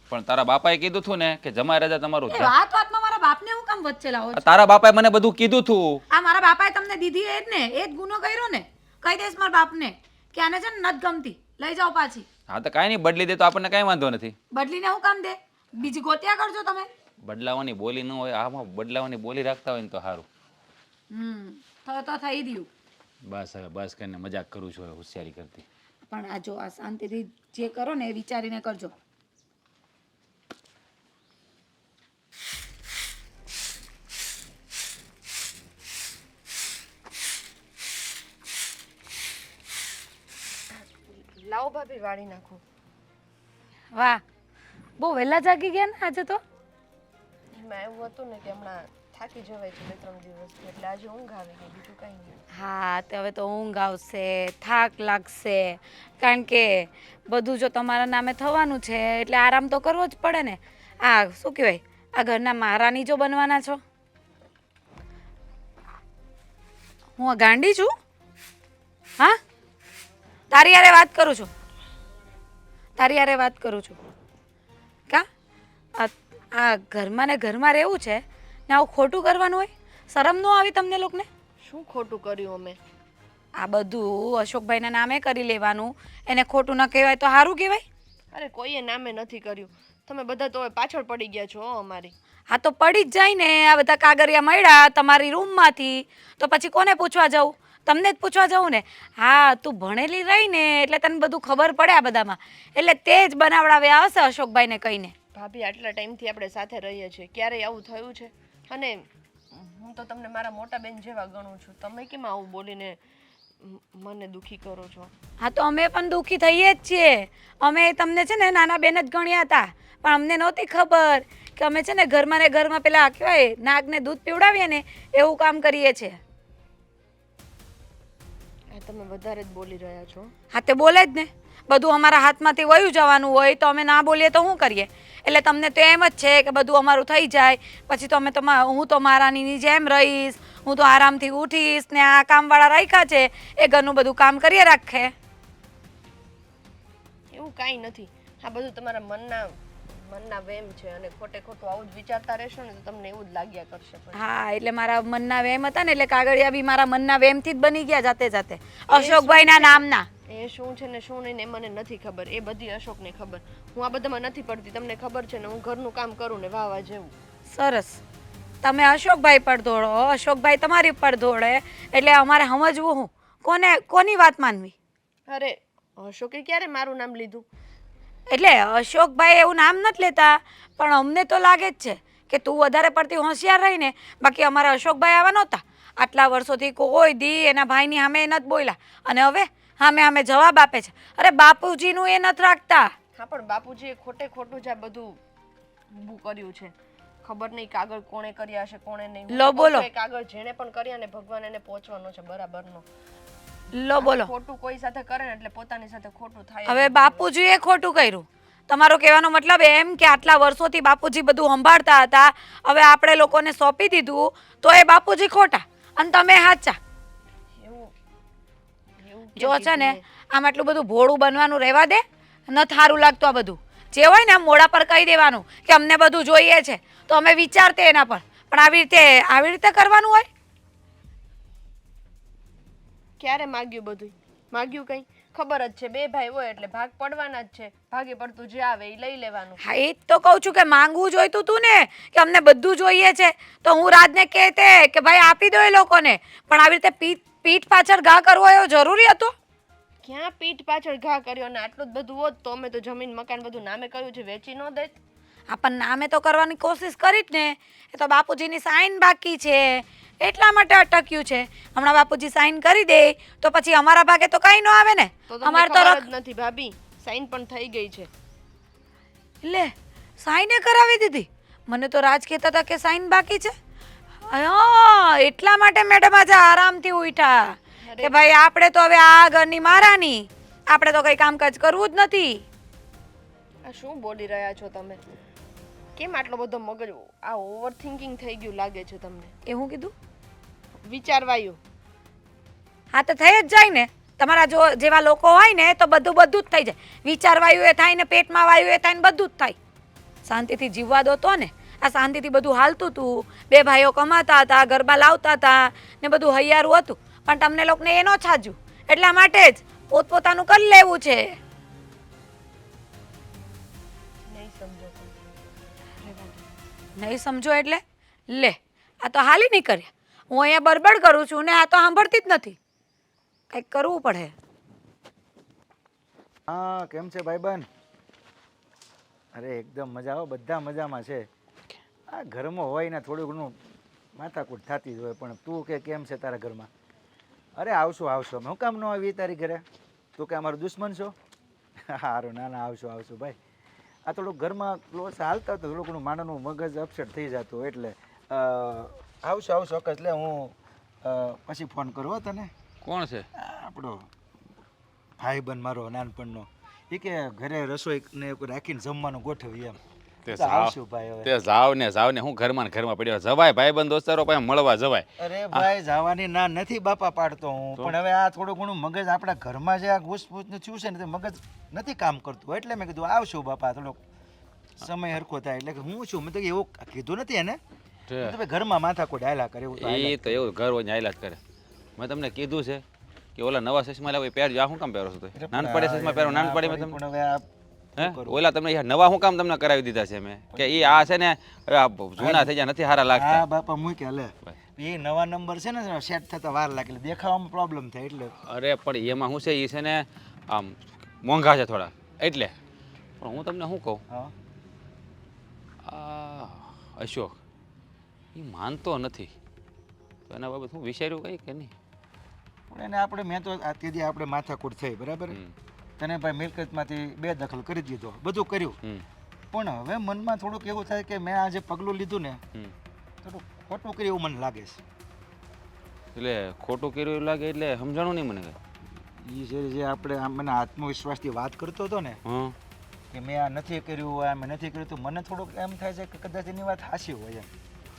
પણ તારા બાપાએ કીધું હતું ને કે જમાઈ રાજા તમારું એ છે. વાતમાં મારા બાપને હું કામ વચ્ચે લાવો છો? તારા બાપાએ મને બધું કીધું હતું. આ મારા બાપાએ તમને દીધી એ જ ને, એ જ ગુનો કર્યો ને. કહી દઈશ મારા બાપને કે આને છે ને નથી ગમતી, લઈ જાઓ પાછી. હા તો કાંઈ નહીં, બદલી દે તો આપણને કાંઈ વાંધો નથી. બદલીને હું કામ દે? બીજી ગોત્યા કરજો તમે. બદલાવાની બોલી ન હોય, આમાં બદલાવાની બોલી રાખતા હોય ને તો સારું. તો થઈ રહ્યું. બસ હવે બસ કરીને મજાક કરું છું, હવે હોશિયારી કરતી. પણ આ જો આ શાંતિથી જે કરો ને એ વિચારીને કરજો. લાવો ભાભી વાળી નાખું. વાહ, બહુ વહેલા જાગી ગયા ને આજે તો. એમાં એવું હતું ને કે હમણાં થાકી જવાય છે 2-3 દિવસથી, એટલે આજે ઊંઘ આવી ગઈ, બીજું કંઈ નહીં. હા, તે હવે તો ઊંઘ આવશે, થાક લાગશે, કારણ કે બધું જો તમારા નામે થવાનું છે એટલે આરામ તો કરવો જ પડે ને. આ શું કહેવાય, આ ઘરના મહારાણી જો બનવાના છો. હું આ ગાંડી છું? હા, તારી યારે વાત કરું છું, તારી યારે વાત કરું છું. કા આ ઘરમાં ને ઘરમાં રહેવું છે ને આવું ખોટું કરવાનું હોય? શરમ ન આવી તમને લોકોને? શું ખોટું કર્યું અમે? આ બધું અશોકભાઈના નામે કરી લેવાનું, એને ખોટું ન કહેવાય તો સારું કહેવાય? અરે કોઈએ નામે નથી કર્યું, તમે બધા તો હવે પાછળ પડી ગયા છો અમારી. હા તો પડી જ જાય ને. આ બધા કાગળિયા મળ્યા તમારી રૂમમાંથી, તો પછી કોને પૂછવા જાઉં? તમને જ પૂછવા જાઉં ને. હા, તું ભણેલી રહી ને એટલે તને બધું ખબર પડે આ બધામાં, એટલે તે જ બનાવડાવ્યા હશે અશોકભાઈને કહીને. ભાભી આટલા ટાઈમથી આપણે સાથે રહીએ છીએ, ક્યારેય આવું થયું છે? અને હું તો તમને મારા મોટા બેન જેવા ગણું છું, તમે કેમ આવું બોલીને મને દુખી કરો છો? હા તો અમે પણ દુઃખી થઈએ જ છીએ. અમે તમને છે ને નાના બેન જ ગણ્યા હતા, પણ અમને નહોતી ખબર કે અમે છે ને ઘરમાં પેલા કહેવાય નાગને દૂધ પીવડાવીએ ને એવું કામ કરીએ છીએ. તમે વધારે જ બોલી રહ્યા છો. હા તે બોલે જ ને, બધું અમારા હાથમાંથી વયું જવાનું હોય તો અમે ના બોલીએ તો શું કરીએ? એટલે તમને તો એમ જ છે કે બધું અમારું થઈ જાય પછી તો હું તો મહારાણીની જેમ રહીશ, હું તો આરામથી ઉઠીશ ને આ કામવાળા રાખ્યા છે એ ઘરનું બધું કામ કરીએ રાખે. એવું કાંઈ નથી, આ બધું તમારા મનના વેમ છે, અને ખોટે ખોટું આવું જ વિચારતા રહેશો ને તો તમને એવું જ લાગ્યા કરશે પછી. હા, એટલે મારા મનના વેમ હતા ને એટલે કાગળિયા બી મારા મનના વેમથી જ બની ગયા જાતે જાતે, અશોકભાઈના નામના. એ શું છે ને શું નહીં ને મને નથી ખબર, એ બધી અશોકને ખબર. હું આ બધામાં નથી પડતી, તમને ખબર છે ને હું ઘરનું કામ કરું ને વાવા જેવું. સરસ, તમે અશોકભાઈ પર દોડો, અશોકભાઈ તમારી પર દોડે, એટલે અમારે સમજવું હું કોની વાત માનવી? અરે અશોકે ક્યારે મારું નામ લીધું? એટલે અશોકભાઈ એવું નામ નથી લેતા, પણ અમને તો લાગે જ છે કે તું વધારે પડતી હોશિયાર રહીને, બાકી અમારા અશોકભાઈ આવા નહોતા. આટલા વર્ષોથી કોઈ દી એના ભાઈની સામે નથી બોલ્યા, અને હવે સામે જવાબ આપે છે. અરે બાપુજીનું એ નથી રાખતા. હા પણ બાપુજીએ ખોટે ખોટું જ આ બધું ઊભું કર્યું છે. ખબર નહીં કાગળ કોણે કર્યા હશે કોણે નહીં. લો બોલો. કાગળ જેને પણ કર્યા ને ભગવાન એને પહોંચવાનો છે બરાબરનો. લો બોલો. ખોટું કોઈ સાથે કરે ને એટલે પોતાની સાથે ખોટું થાય. હવે બાપુજીએ ખોટું કર્યું, તમારો કહેવાનો મતલબ એમ કે આટલા વર્ષોથી બાપુજી બધું સંભાળતા હતા, હવે આપણે લોકોને સોંપી દીધું તો એ બાપુજી ખોટા અને તમે સાચા. જો છે ને આમ આટલું બધું ભોળું બનવાનું રહેવા દે, નથી સારું લાગતું આ બધું. જે હોય ને મોઢા પર કહી દેવાનું કે અમને બધું જોઈએ છે તો અમે વિચારતે એના પર, પણ આવી રીતે કરવાનું હોય? ક્યારે માગ્યું બધું? માગ્યું કઈ? ખબર જ છે બે ભાઈ હોય એટલે ભાગ પડવાના જ છે, ભાગે પડતું જે આવે એ લઈ લેવાનું. હા એ જ તો કહું છું કે માંગવું જોઈતું તું ને કે અમને બધું જોઈએ છે, તો હું રાજને કહેતે કે ભાઈ આપી દો એ લોકોને, પણ આવી રીતે પીઠ પાછળ ઘા કરવો એવો જરૂરી હતો? ક્યાં પીઠ પાછળ ઘા કર્યો? ને આટલું જ બધું હોત તો અમે તો જમીન મકાન બધું નામે કર્યું છે, વેચી ન દેત? આપણને નામે તો કરવાની કોશિશ કરી જ ને, એ તો બાપુજીની સાઈન બાકી છે એટલા માટે અટક્યું છે. હમણાં બાપુજી સાઈન કરી દે તો પછી અમારા ભાગે તો કઈ ન આવે ને. અમાર તો ખબર જ નથી ભાભી, સાઈન પણ થઈ ગઈ છે. લે સાઈને કરાવી દીધી? મને તો રાજ કહેતા હતા કે સાઈન બાકી છે. હા એટલા માટે મેડમ આજે આરામથી ઉઠ્યા કે ભાઈ આપણે તો હવે આ ઘરની મહારાણી, આપણે તો કઈ કામકાજ કરવું જ નથી. આ શું બોલી રહ્યા છો તમે? કેમ આટલો બધો મગજ આ ઓવર થિંકિંગ થઈ ગયું લાગે છે તમને? એ હું કીધું? વિચારવાયું. હા તો થઈ જ જાય ને. તમારા જો જેવા લોકો હોય ને તો બધું જ થઈ જાય. વિચારવાયું એ થાય ને પેટમાં વાયું એ થાય ને બધું જ થાય. શાંતિથી જીવવા દો તો ને. આ શાંતિથી બધું હાલતું હતું, બે ભાઈઓ કમાતા હતા, ગરબા લાવતા હતા ને બધું હૈયારું હતું, પણ તમને લોકોને એ ન છાજ્યું. એટલા માટે જ પોતપોતાનું કરી લેવું છે. નહીં સમજો તમે. નહીં સમજો એટલે લે, આ તો હાલી નહીં કર્યા. હું અહીંયા બરબડ કરું છું ને આ તો સાંભળતી જ નથી. કંઈક કરવું પડે. હા, કેમ છે ભાઈબંધ? અરે એકદમ મજા આવે, બધા મજામાં છે. આ ઘરમાં હોય ને થોડું ઘણું માથાકૂટ થતી જ હોય, પણ તું કે કેમ છે તારા ઘરમાં? અરે આવશું આવશું, અમે હું કામ ન આવી તારી ઘરે? તું કે અમારો દુશ્મન છો? સારું, ના ના આવશું આવશું ભાઈ. આ થોડુંક ઘરમાં ક્લોઝ હાલતા તો થોડું ઘણું માણસનું મગજ અપસેટ થઈ જતું, એટલે આવશું આવશું ચોક્કસ. એટલે હું પછી ફોન કરું હો તને. કોણ છે? આપણો ભાઈબંધ મારો નાનપણનો, એ કે ઘરે રસોઈ ને રાખીને જમવાનું ગોઠવી એમ. તો આવશું ભાઈ હવે. તે જાવ ને હું ઘરમાં પડ્યો જવાય ભાઈબંધ દોસ્તારો પાસે મળવા જવાય. અરે ભાઈ જવાની ના નથી બાપા પાડતો હું, પણ હવે આ થોડું ઘણું મગજ આપણા ઘરમાં જે આ ઘૂસપૂસ ને થયું છે ને તે મગજ નથી કામ કરતું, એટલે મેં કીધું આવશું બાપા, થોડોક સમય હરખો થાય. એટલે કે હું છું, મેં તો એવું કીધું નથી એને, ઘરમાં માથાકૂટ હાલ્યા કરે એવું. એ તો એવું ઘર હોય હાલ્યા જ કરે. મેં તમને કીધું છે કે ઓલા નવા ચશ્મા લેવા પહેરજો. આ શું કામ પહેરો છો? તો નાનપડે ચશ્મા પહેરો, નાનપડે મેં તમને હવે આ હે ઓલા તમને નવા શું કામ તમને કરાવી દીધા છે મેં? કે એ આ છે ને જૂના થઈ જાય, નથી સારા લાગતા. હા બાપા મૂકે લે, એ નવા નંબર છે ને સેટ થતા વાર લાગે, દેખાવામાં પ્રોબ્લેમ થાય એટલે. અરે પણ એમાં શું છે, એ છે ને આમ મોંઘા છે થોડા, એટલે. પણ હું તમને શું કહું, આ અશોક એ માનતો નથી, તો એના બાબત હું વિચાર્યું કઈ કે નહીં? પણ એને આપણે મેં તો તેથી આપણે માથાકૂટ થઈ બરાબર, તને ભાઈ મિલકતમાંથી બેદખલ કરી દીધો, બધું કર્યું, પણ હવે મનમાં થોડુંક એવું થાય કે મેં આ જે પગલું લીધું ને થોડું ખોટું કર્યું એવું મને લાગે છે. એટલે ખોટું કર્યું એવું લાગે એટલે સમજાણું નહીં મને. એ છે જે આપણે આમ મને આત્મવિશ્વાસથી વાત કરતો હતો ને કે મેં આ નથી કર્યું, આ મેં નથી કર્યું, તો મને થોડુંક એમ થાય છે કે કદાચ એની વાત સાચી હોય એમ.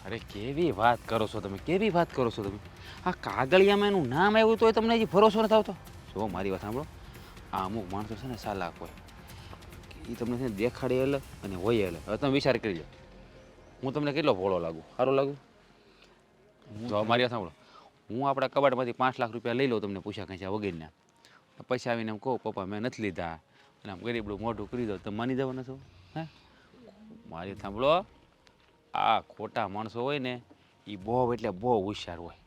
અરે કેવી વાત કરો છો તમે, કેવી વાત કરો છો તમે? આ કાગળિયામાં એનું નામ આવ્યું તો તમને હજી ભરોસો નથી આવતો? જો મારી વાત સાંભળો, આ અમુક માણસો છે ને સાલાક હોય, એ તમને છે ને દેખાડી એટલે અને હોય એટલે. હવે તમે વિચાર કરી લો, હું તમને કેટલો ભોળો લાગુ, સારું લાગુ? જો મારી વાત સાંભળો, હું આપણા કબાટમાંથી 5 લાખ રૂપિયા લઈ લઉં તમને પૂછ્યા કંઈ વગેરેના, પછી આવીને એમ કહું પપ્પા મેં નથી લીધા, અને આમ ગરીબડું મોઢું કરી દો, તમે માની જવાના છો? હે મારી સાંભળો, આ ખોટા માણસો હોય ને એ બહુ એટલે બહુ હોશિયાર હોય.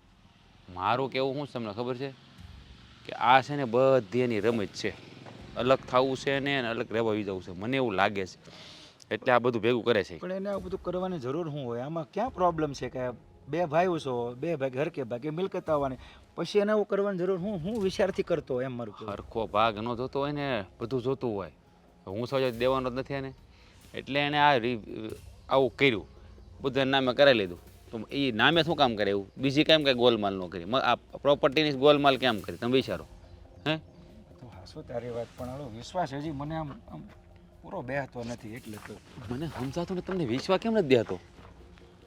મારું કેવું શું તમને ખબર છે કે આ છે ને બધી એની રમત છે, અલગ થવું છે ને અલગ રહેવા જવું છે, મને એવું લાગે છે, એટલે આ બધું ભેગું કરે છે. પણ એને આ બધું કરવાની જરૂર શું હોય? આમાં ક્યાં પ્રોબ્લેમ છે કે બે ભાઈઓ છો, બે ભાઈ હરકે ભાગે મિલકત આવવાની, પછી એને એવું કરવાની જરૂર હું વિચારથી કરતો એમ મારું કહેવું. હરખો ભાગ ન જોતો હોય ને, બધું જોતું હોય. હું સમજ દેવાનો જ નથી એને, એટલે એને આવું કર્યું, બધું નામે કરાવી લીધું. તો એ નામે શું કામ કરે એવું? બીજી કેમ કંઈ ગોલમાલ ન કરી? આ પ્રોપર્ટીની ગોલમાલ કેમ કરી? તમે વિચારો. હે તો હાસો તારી વાત, પણ હાલો વિશ્વાસ હજી મને આમ પૂરો બેહતો નથી, એટલે તો મને સમજાતો ને તમને વિશ્વાસ કેમ નથી દેતો?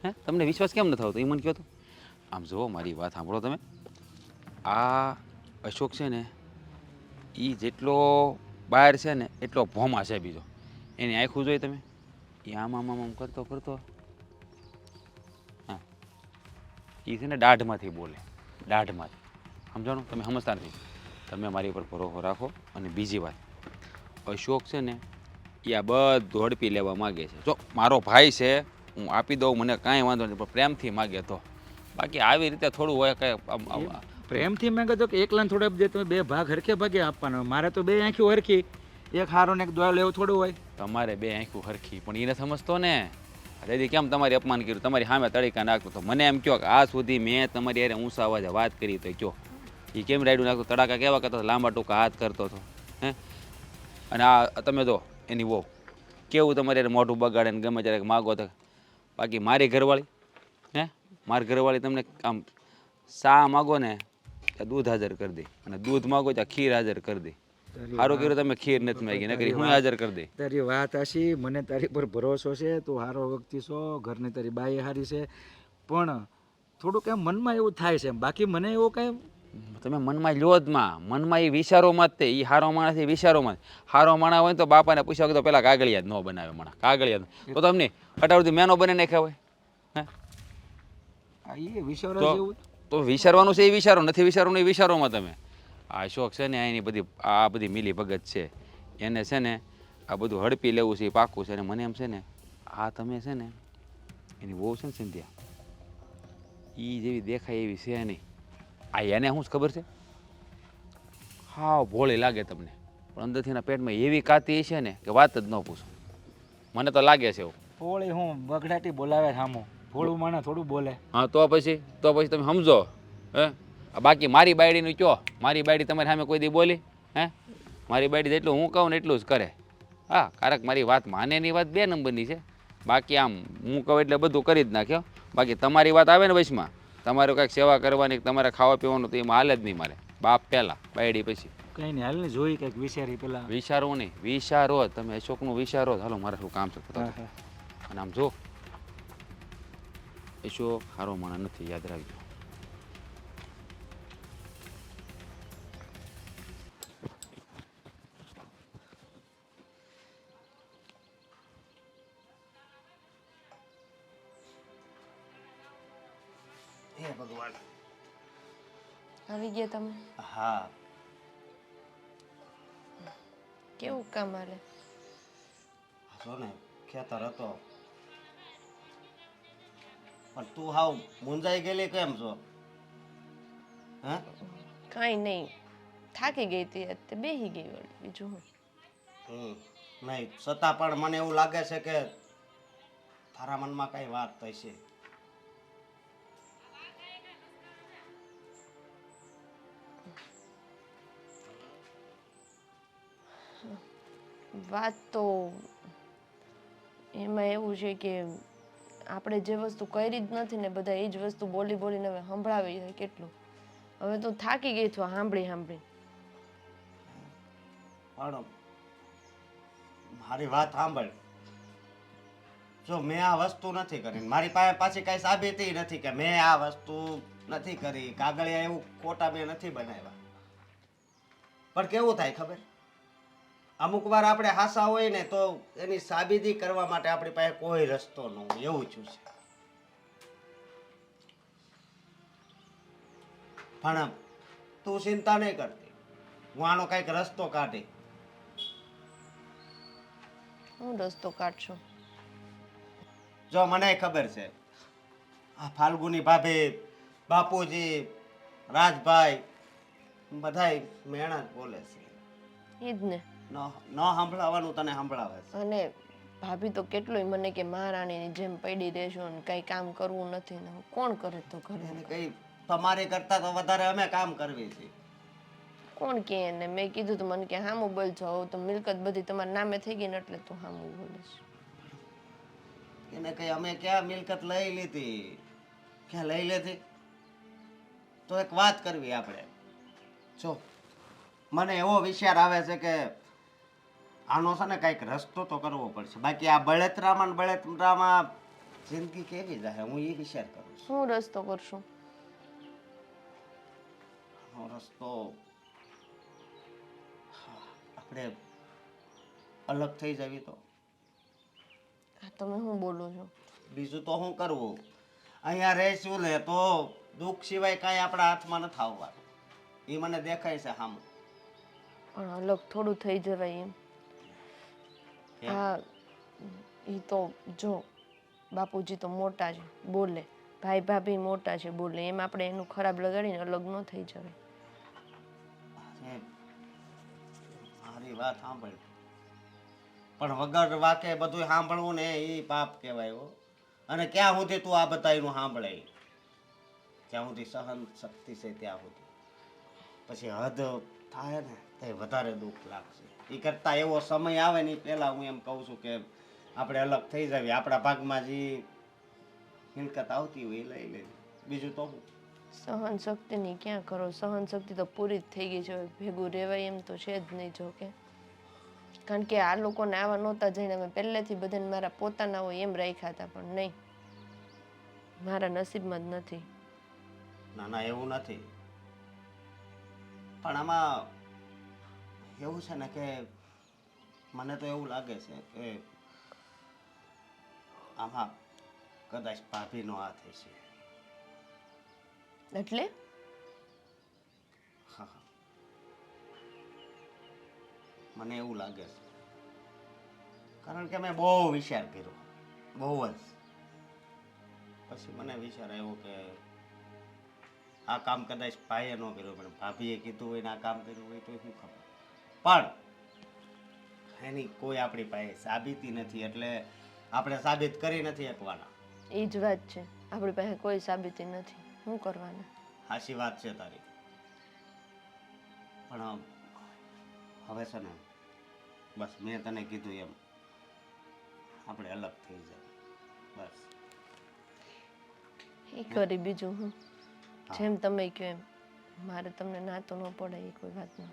હે તમને વિશ્વાસ કેમ નથી આવતો એ મને કહો તો. આમ જુઓ મારી વાત સાંભળો તમે, આ અશોક છે ને એ જેટલો બહાર છે ને એટલો ભોમા છે બીજો. એની આંખું જોઈ તમે, એ આમ આમ આમ કરતો કરતો, હા એ છે ને દાઢમાંથી બોલે, દાઢમાંથી. સમજાણું? તમે સમજતા નથી. તમે મારી ઉપર ભરોસો રાખો. અને બીજી વાત, અશોક છે ને એ આ બધું હડપી લેવા માગે છે. જો મારો ભાઈ છે, હું આપી દઉં, મને કાંઈ વાંધો નહીં, પણ પ્રેમથી માગે તો. બાકી આવી રીતે થોડું હોય કંઈ પ્રેમથી મેં કીધું કે એકલાને થોડે જે તમે બે ભાગ હરખે ભાગે આપવાનો, મારે તો બે આંખી હરખી, એક હારો ને એક દોયલો એવું થોડું હોય. તમારે બે આંખું હરખી, પણ એને સમજતો ને. દાદી કેમ તમારી અપમાન કર્યું, તમારી સામે તડીકા નાખતો તો મને એમ કહો કે આ સુધી મેં તમારી યારે ઊંચા અવાજે વાત કરી તો કહો, એ કેમ રાયડું નાખતો, તડાકા કેવા કરતો, લાંબા ટૂંકા હાથ કરતો હતો? હે અને આ તમે જો એની વહુ કેવું તમારે મોઢું બગાડે ને ગમે ત્યારે માગો તો. બાકી મારી ઘરવાળી, હે મારી ઘરવાળી તમને આમ શા માગો ને ત્યાં દૂધ હાજર કરી દે, અને દૂધ માગો ત્યાં ખીર હાજર કરી દે. સારું કર્યું તમે ખીર નથી માગી નકરી હું હાજર કરી દઈ. તારી વાત હશી, મને તારી પર ભરોસો છે, તું સારો વ્યક્તિ છો, ઘરની તારી બાઈ સારી છે, પણ થોડુંક એમ મનમાં એવું થાય છે, બાકી મને એવું કાંઈ તમે મનમાં લ્યો જ મનમાં એ વિચારોમાં જ તે એ હારો માણસ એ વિચારોમાં જ. હારો માણસ હોય ને તો બાપાને પૂછ્યા તો પેલા કાગળિયા જ ન બનાવે માણસ કાગળિયા તો તમને અટાવડથી મેનો બને નાખ્યા હોય હે એ વિચારો તો જેવું તો વિચારવાનું છે એ વિચારો નથી વિચારવાનું એ વિચારોમાં તમે આ શોખ છે ને એની બધી આ બધી મિલી ભગત છે એને છે ને આ બધું હડપી લેવું છે એ પાકું છે અને મને એમ છે ને આ તમે છે ને એની બહુ છે ને સિંધિયા એ જેવી દેખાય એવી છે નહીં. આ એને શું ખબર છે હા ભોળી લાગે તમને પણ અંદરથી એના પેટમાં એવી કાતી છે ને કે વાત જ ન પૂછો. મને તો લાગે છે એવું. થોડી હું બગડાટી બોલાવે સામું, થોડું મને થોડું બોલે. હા તો પછી તમે સમજો હે બાકી મારી બાયડીનું કયો મારી બાયડી તમારી સામે કોઈ દી બોલી હે મારી બાયડી જેટલું હું કહું ને એટલું જ કરે. હા કારક મારી વાત માને ની વાત 2 નંબરની છે બાકી આમ હું કહું એટલે બધું કરી જ નાખ્યો. બાકી તમારી વાત આવે ને વચમાં તમારે કાંઈક સેવા કરવાની તમારે ખાવા પીવાનું તો એમાં હાલ જ નહીં મારે. બાપ પહેલાં બાયડી પછી કઈ નહીં, હાલ ને જોઈ કંઈક વિચારી પેલા. વિચારો નહીં વિચારો તમે અશોકનું વિચારો હાલો મારે શું કામ છે હા. અને આમ જો અશોક સારો માણસ નથી યાદ રાખજો. હે ભગવાન. આવી ગયા તમે? હા કેવું કામ હાલે? જો ને ખેતર હતો પણ તું હાવ મૂંઝાઈ ગયેલી કેમ છો હે? કાંઈ નહીં, થાકી ગઈ હતી તે બેહી ગઈ વળી, બીજું હું. નહીં છતાં પણ મને એવું લાગે છે કે તારા મનમાં કઈ વાત થઈ છે. વાત તો એમાં એવું છે કે આપણે જે વસ્તુ કરી જ નથી ને બધા એ જ વસ્તુ બોલી બોલીને હવે સંભળાવી છે કેટલું. હવે તો થાકી ગઈ છું સાંભળી સાંભળી. પણ મારી વાત સાંભળ, જો મેં આ વસ્તુ નથી કરી, મારી પાસે પાછી કઈ સાબિતી નથી કે મેં આ વસ્તુ નથી કરી, કાગળિયા એવું ખોટા મેં નથી બનાવ્યા. પણ કેવું થાય ખબર, અમુક વાર આપણે હાસા હોય ને તો એની સાબિતી કરવા માટે આપણી પાસે કોઈ રસ્તો ન હોય એવું છું છે. પણ તું ચિંતા નહીં કરતી, હું આનો કઈક રસ્તો કાઢી. હું રસ્તો કાઢશું? જો મને ખબર છે આ ફાલ્ગુની ભાભી, બાપુજી, રાજભાઈ બધાય મેણા જ બોલે છે. એ જ ને. ન સંભળાવવાનું તને સંભળાવે છે. અને ભાભી તો કેટલુંય મને કે મહારાણીની જેમ પડી રહેશો ને કઈ કામ કરવું નથી ને કોણ કરે તો ઘરે એને કઈ તમારી કરતા તો વધારે અમે કામ કરવી છે. કોણ કે ને મેં કીધું તો મને કે હામું બોલજો, હવે તો મિલકત બધી તમારા નામે થઈ ગઈ ને એટલે તું હામું બોલીશ. એને કઈ અમે ક્યાં મિલકત લઈ લીધી, ક્યાં લઈ લીધી? તો એક વાત કરવી આપણે. જો મને એવો વિચાર આવે છે કે આનો છે ને કઈક રસ્તો તો કરવો પડશે, બાકી આ બળતરામાં જિંદગી કેવી જાય હું એ વિચાર કરું છું. શું રસ્તો કરશું? આનો રસ્તો આપણે અલગ થઈ જવી તો. આ તમે શું બોલો છો? બીજું તો શું કરવું, અહીંયા રહીશું ને તો દુઃખ સિવાય કાંઈ આપણા હાથમાં નથી આવવાનું, એ મને દેખાય છે સામું. પણ અલગ થોડું થઈ જવાય એમ. હા એ તો જો બાપુજી તો મોટા છે બોલે, ભાઈ ભાભી મોટા છે બોલે, એમ આપણે એનું ખરાબ લગાડીને અલગ ન થઈ જવાય. મારી વાત સાંભળ, પણ વગર વાકે બધું સાંભળવું ને એ પાપ કહેવાય હો. અને ક્યાં સુધી તું આ બધાયનું સાંભળે, જ્યાં સુધી સહન શક્તિ છે ત્યાં સુધી. પછી હદ થાય ને તો વધારે દુઃખ લાગશે. એ કરતાં એવો સમય આવે ને પહેલાં હું એમ કહું છું કે આપણે અલગ થઈ જઈએ, આપણા ભાગમાં જે મિલકત આવતી હોય એ લઈ લેવી, બીજું તો હું. સહન શક્તિની ક્યાં કરો, સહન શક્તિ તો પૂરી જ થઈ ગઈ છે. હવે ભેગું રહેવાય એમ તો છે જ નહીં. જો કે કારણ કે આ લોકોને આવા નહોતા જઈને અમે પહેલેથી બધાને મારા પોતાના હોય એમ રાખ્યા હતા, પણ નહીં, મારા નસીબમાં જ નથી. ના ના એવું નથી, પણ આમાં એવું છે ને કે મને તો એવું લાગે છે કે આમાં કદાચ ભાભીનો હાથ હશે. એટલે હા હા, મને એવું લાગે છે, કારણ કે મેં બહુ વિચાર કર્યો, બહુ જ. પછી મને વિચાર આવ્યો કે આ કામ કદાચ ભાઈએ ન કર્યું, પણ ભાભીએ કીધું હોય ને આ કામ કર્યું હોય તો શું ખબર. પણ એની કોઈ આપણી પાસે સાબિતી નથી, એટલે આપણે સાબિત કરી નથી શકવાના. એ જ વાત છે, આપણી પાસે કોઈ સાબિતી નથી, શું કરવાના. સાચી વાત છે તારી, પણ હવે છે ને બસ મેં તને કીધું એમ આપણે અલગ થઈ જાય બસ. એ કરી બીજું હું, જેમ તમે કહો એમ. મારે તમને ના તો ન પડે એ કોઈ વાતમાં.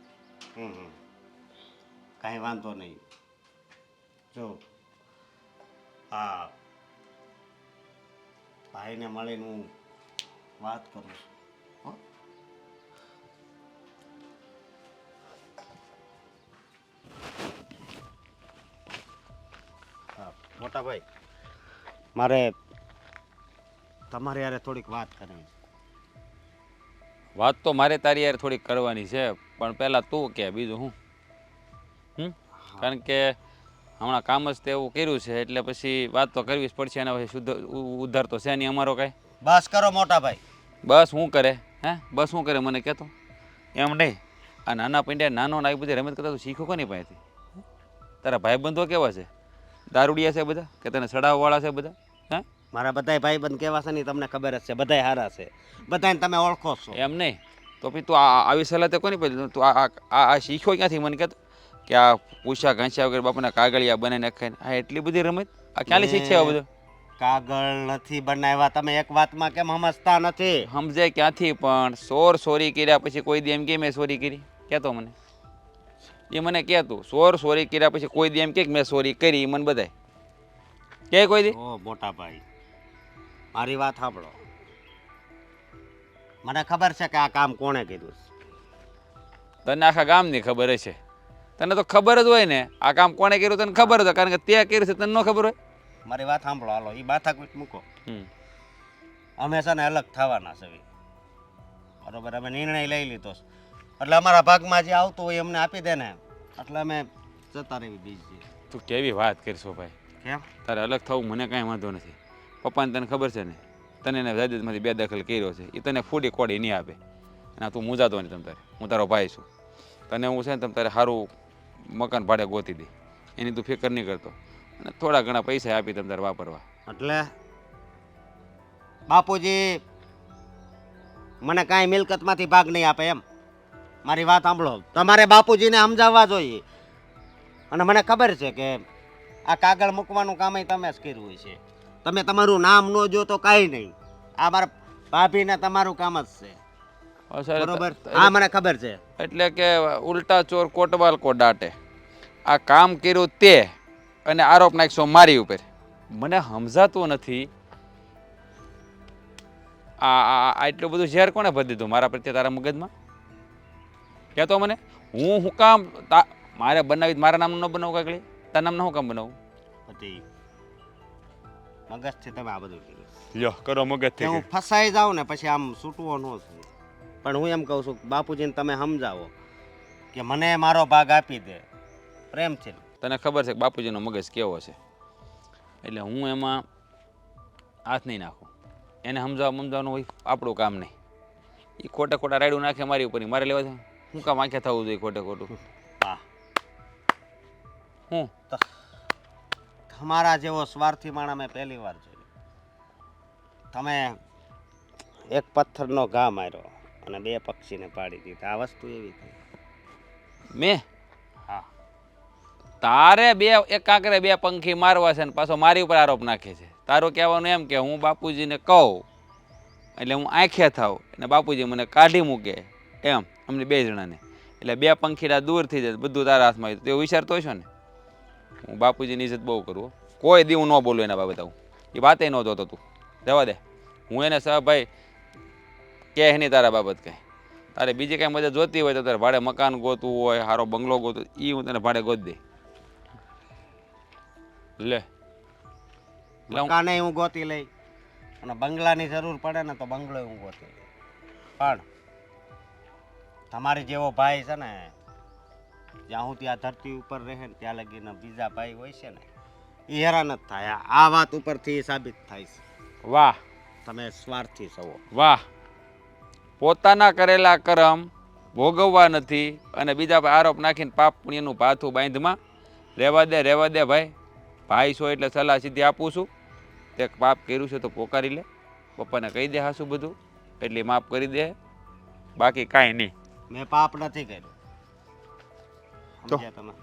કાંઈ વાંધો નહીં. જો આ ભાઈને મળીને હું વાત કરું છું. હો? હા મોટા ભાઈ, મારે તમારે યારે થોડીક વાત કરવી છે. વાત તો મારે તારી યાર થોડીક કરવાની છે, પણ પહેલાં તું કે બીજું હું. કારણ કે હમણાં કામ જ તે એવું કર્યું છે, એટલે પછી વાત તો કરવી જ પડશે. એના પછી શુદ્ધ ઉદ્ધાર તો છે નહીં અમારો કાંઈ. બસ કરો મોટા ભાઈ. બસ શું કરે? હે બસ શું કરે મને કહેતો? એમ નહીં, આ નાના પંડ્યા નાનો ને આવી બધી રમત કરતા તું શીખો કોની પાસેથી? તારા ભાઈબંધો કેવા છે? દારૂડિયા છે બધા કે તને સડાવવાળા છે બધા? હે મારા બધાય ભાઈબંધ કેવા છે ને તમને ખબર જ છે, બધાય સારા છે, બધાને તમે ઓળખો છો. એમ નહીં તો પછી તું આવી સલાહ તે કોની પછી તું આ શીખ્યો ક્યાંથી મને કહેતો કે આ પૂછા ઘાંચ્યા વગર બાપાના કાગળિયા બનાવીને ખાઈને આ એટલી બધી રમત આ ક્યાંથી શીખ્યા બધું? કાગળ નથી બનાવ્યા, તમે એક વાતમાં કેમ સમજતા નથી? સમજે ક્યાંથી પણ? સોરી કર્યા પછી કોઈ દી એમ કે મેં સોરી કરી? કહેતો મને, એ મને કહેતું સોરી કર્યા પછી કોઈ દી એમ કે મેં સોરી કરી? એ મને બધાય કે કોઈ દી? ઓ મોટા ભાઈ મારી વાત સાંભળો, મને ખબર છે કે આ કામ કોણે કીધું છે. તને આખા ગામની ખબર હશે. તને તો ખબર જ હોય ને આ કામ કોણે કર્યું, તને ખબર હોય કારણ કે તે કર્યું છે, તને ન ખબર હોય? મારી વાત સાંભળો, હાલો એ માથાકૂટ મૂકો. અમે છે ને અલગ થવાના છે બરોબર, અમે નિર્ણય લઈ લીધો છે, એટલે અમારા ભાગમાં જે આવતું હોય અમને આપી દે ને, એટલે અમે જતા રહેવી બીજી. તું કેવી વાત કરશો ભાઈ? કેમ? તારે અલગ થવું મને કાંઈ વાંધો નથી. પપ્પાને તને ખબર છે ને, તને એને જાયદાદમાંથી બેદખલ કર્યો છે, એ તને ફૂડી કોડી નહીં આપે. અને તું મૂંઝાતો નહીં તમ તારે, હું તારો ભાઈ છું. તને હું છે ને તમ તારે સારું મકાન ભાડે ગોતી દે, એની તું ફિકર નહીં કરતો. અને થોડા ઘણા પૈસા આપી તમ તારે વાપરવા. એટલે બાપુજી મને કાંઈ મિલકતમાંથી ભાગ નહીં આપે એમ? મારી વાત સાંભળો, તમારે બાપુજીને સમજાવવા જોઈએ. અને મને ખબર છે કે આ કાગળ મૂકવાનું કામ તમે જ કર્યું હોય છે. તમે તમારું નામ ન જો તો કાંઈ નહીં, આ મારા ભાભીને તમારું કામ જ છે બરોબર? હા મને ખબર છે. એટલે કે ઉલટા ચોર કોટવાલ કો દાટે. આ કામ કર્યું તે અને આરોપ નાખશો મારી ઉપર. મને સમજાતું નથી આ એટલું બધું ઝેર કોણે ભરી દીધું મારા પ્રત્યે તારા મગજમાં? કહેતો મને. હું કામ મારે બનાવી મારા નામનું ન બનાવું કાગળી? તારા નામનું શું કામ બનાવું? પછી મગજથી તમે આ બધું કર્યું. લ્યો કરો મગજથી. હું ફસાઈ જાઉં ને પછી આમ છૂટવો ન છું. પણ હું એમ કહું છું બાપુજીને તમે સમજાવો કે મને મારો ભાગ આપી દે પ્રેમથી. તને ખબર છે કે બાપુજીનો મગજ કેવો છે, એટલે હું એમાં હાથ નહીં નાખું. એને સમજાવવાનું હોય આપણું કામ નહીં. એ ખોટા રાયડું નાખે મારી ઉપર, મારે લેવા છે હું કામ આંખે થવું જોઈએ ખોટું? હા હું તમારા જેવો સ્વાર્થી માણસ મેં પહેલી વાર જોયો. તમે એક પથ્થરનો ઘા માર્યો અને 2 પક્ષીને પાડી દીધા. આ વસ્તુ એવી થઈ. મેં? હા. તારે એક કાંકરે 2 પંખી મારવા છે ને પાછો મારી ઉપર આરોપ નાખે છે. તારું કહેવાનું એમ કે હું બાપુજીને કહું એટલે હું આંખે થાવ અને બાપુજી મને કાઢી મૂકે એમ અમને 2 જણાને. એટલે 2 પંખીડા દૂર થઈ જાય, બધું તારા હાથમાં હોય. તો એવું વિચારતો હશો ને? હું બાપુજીની ઇજ્જત બહુ કરું. કોઈ દી હું ન બોલું એના બાબત. આવું એ વાતે ન જોતો તું, જવા દે. હું એને ભાઈ કહે નહીં તારા બાબત કંઈ. તારે બીજી કાંઈ મદદ જોતી હોય તો તારે ભાડે મકાન ગોતવું હોય, સારો બંગલો ગોતું, એ હું તને ભાડે ગોત દે. લે મકાને હું ગોતી લઈ અને બંગલાની જરૂર પડે ને તો બંગલો હું ગોતી લઈ. પણ તમારી જેવો ભાઈ છે ને, જ્યાં હું ત્યાં ધરતી ઉપર રહે ને ત્યાં લગીને બીજા ભાઈ હોય છે ને, એ હેરાન જ થાય. આ વાત ઉપરથી સાબિત થાય છે. વાહ તમે સ્વાર્થી છો. વાહ. પોતાના કરેલા કર્મ ભોગવવા નથી અને બીજા પર આરોપ નાખીને પાપ પુણ્યનું પાથું બાંધમાં રહેવા દે ભાઈ. ભાઈ છો એટલે સલાહ સીધી આપું છું. તે પાપ કર્યું છે તો પોકારી લે, પપ્પાને કહી દે હાસું બધું, એટલે માફ કરી દે. બાકી કાંઈ નહીં. મેં પાપ નથી કર્યું. સમજ્યા તમે?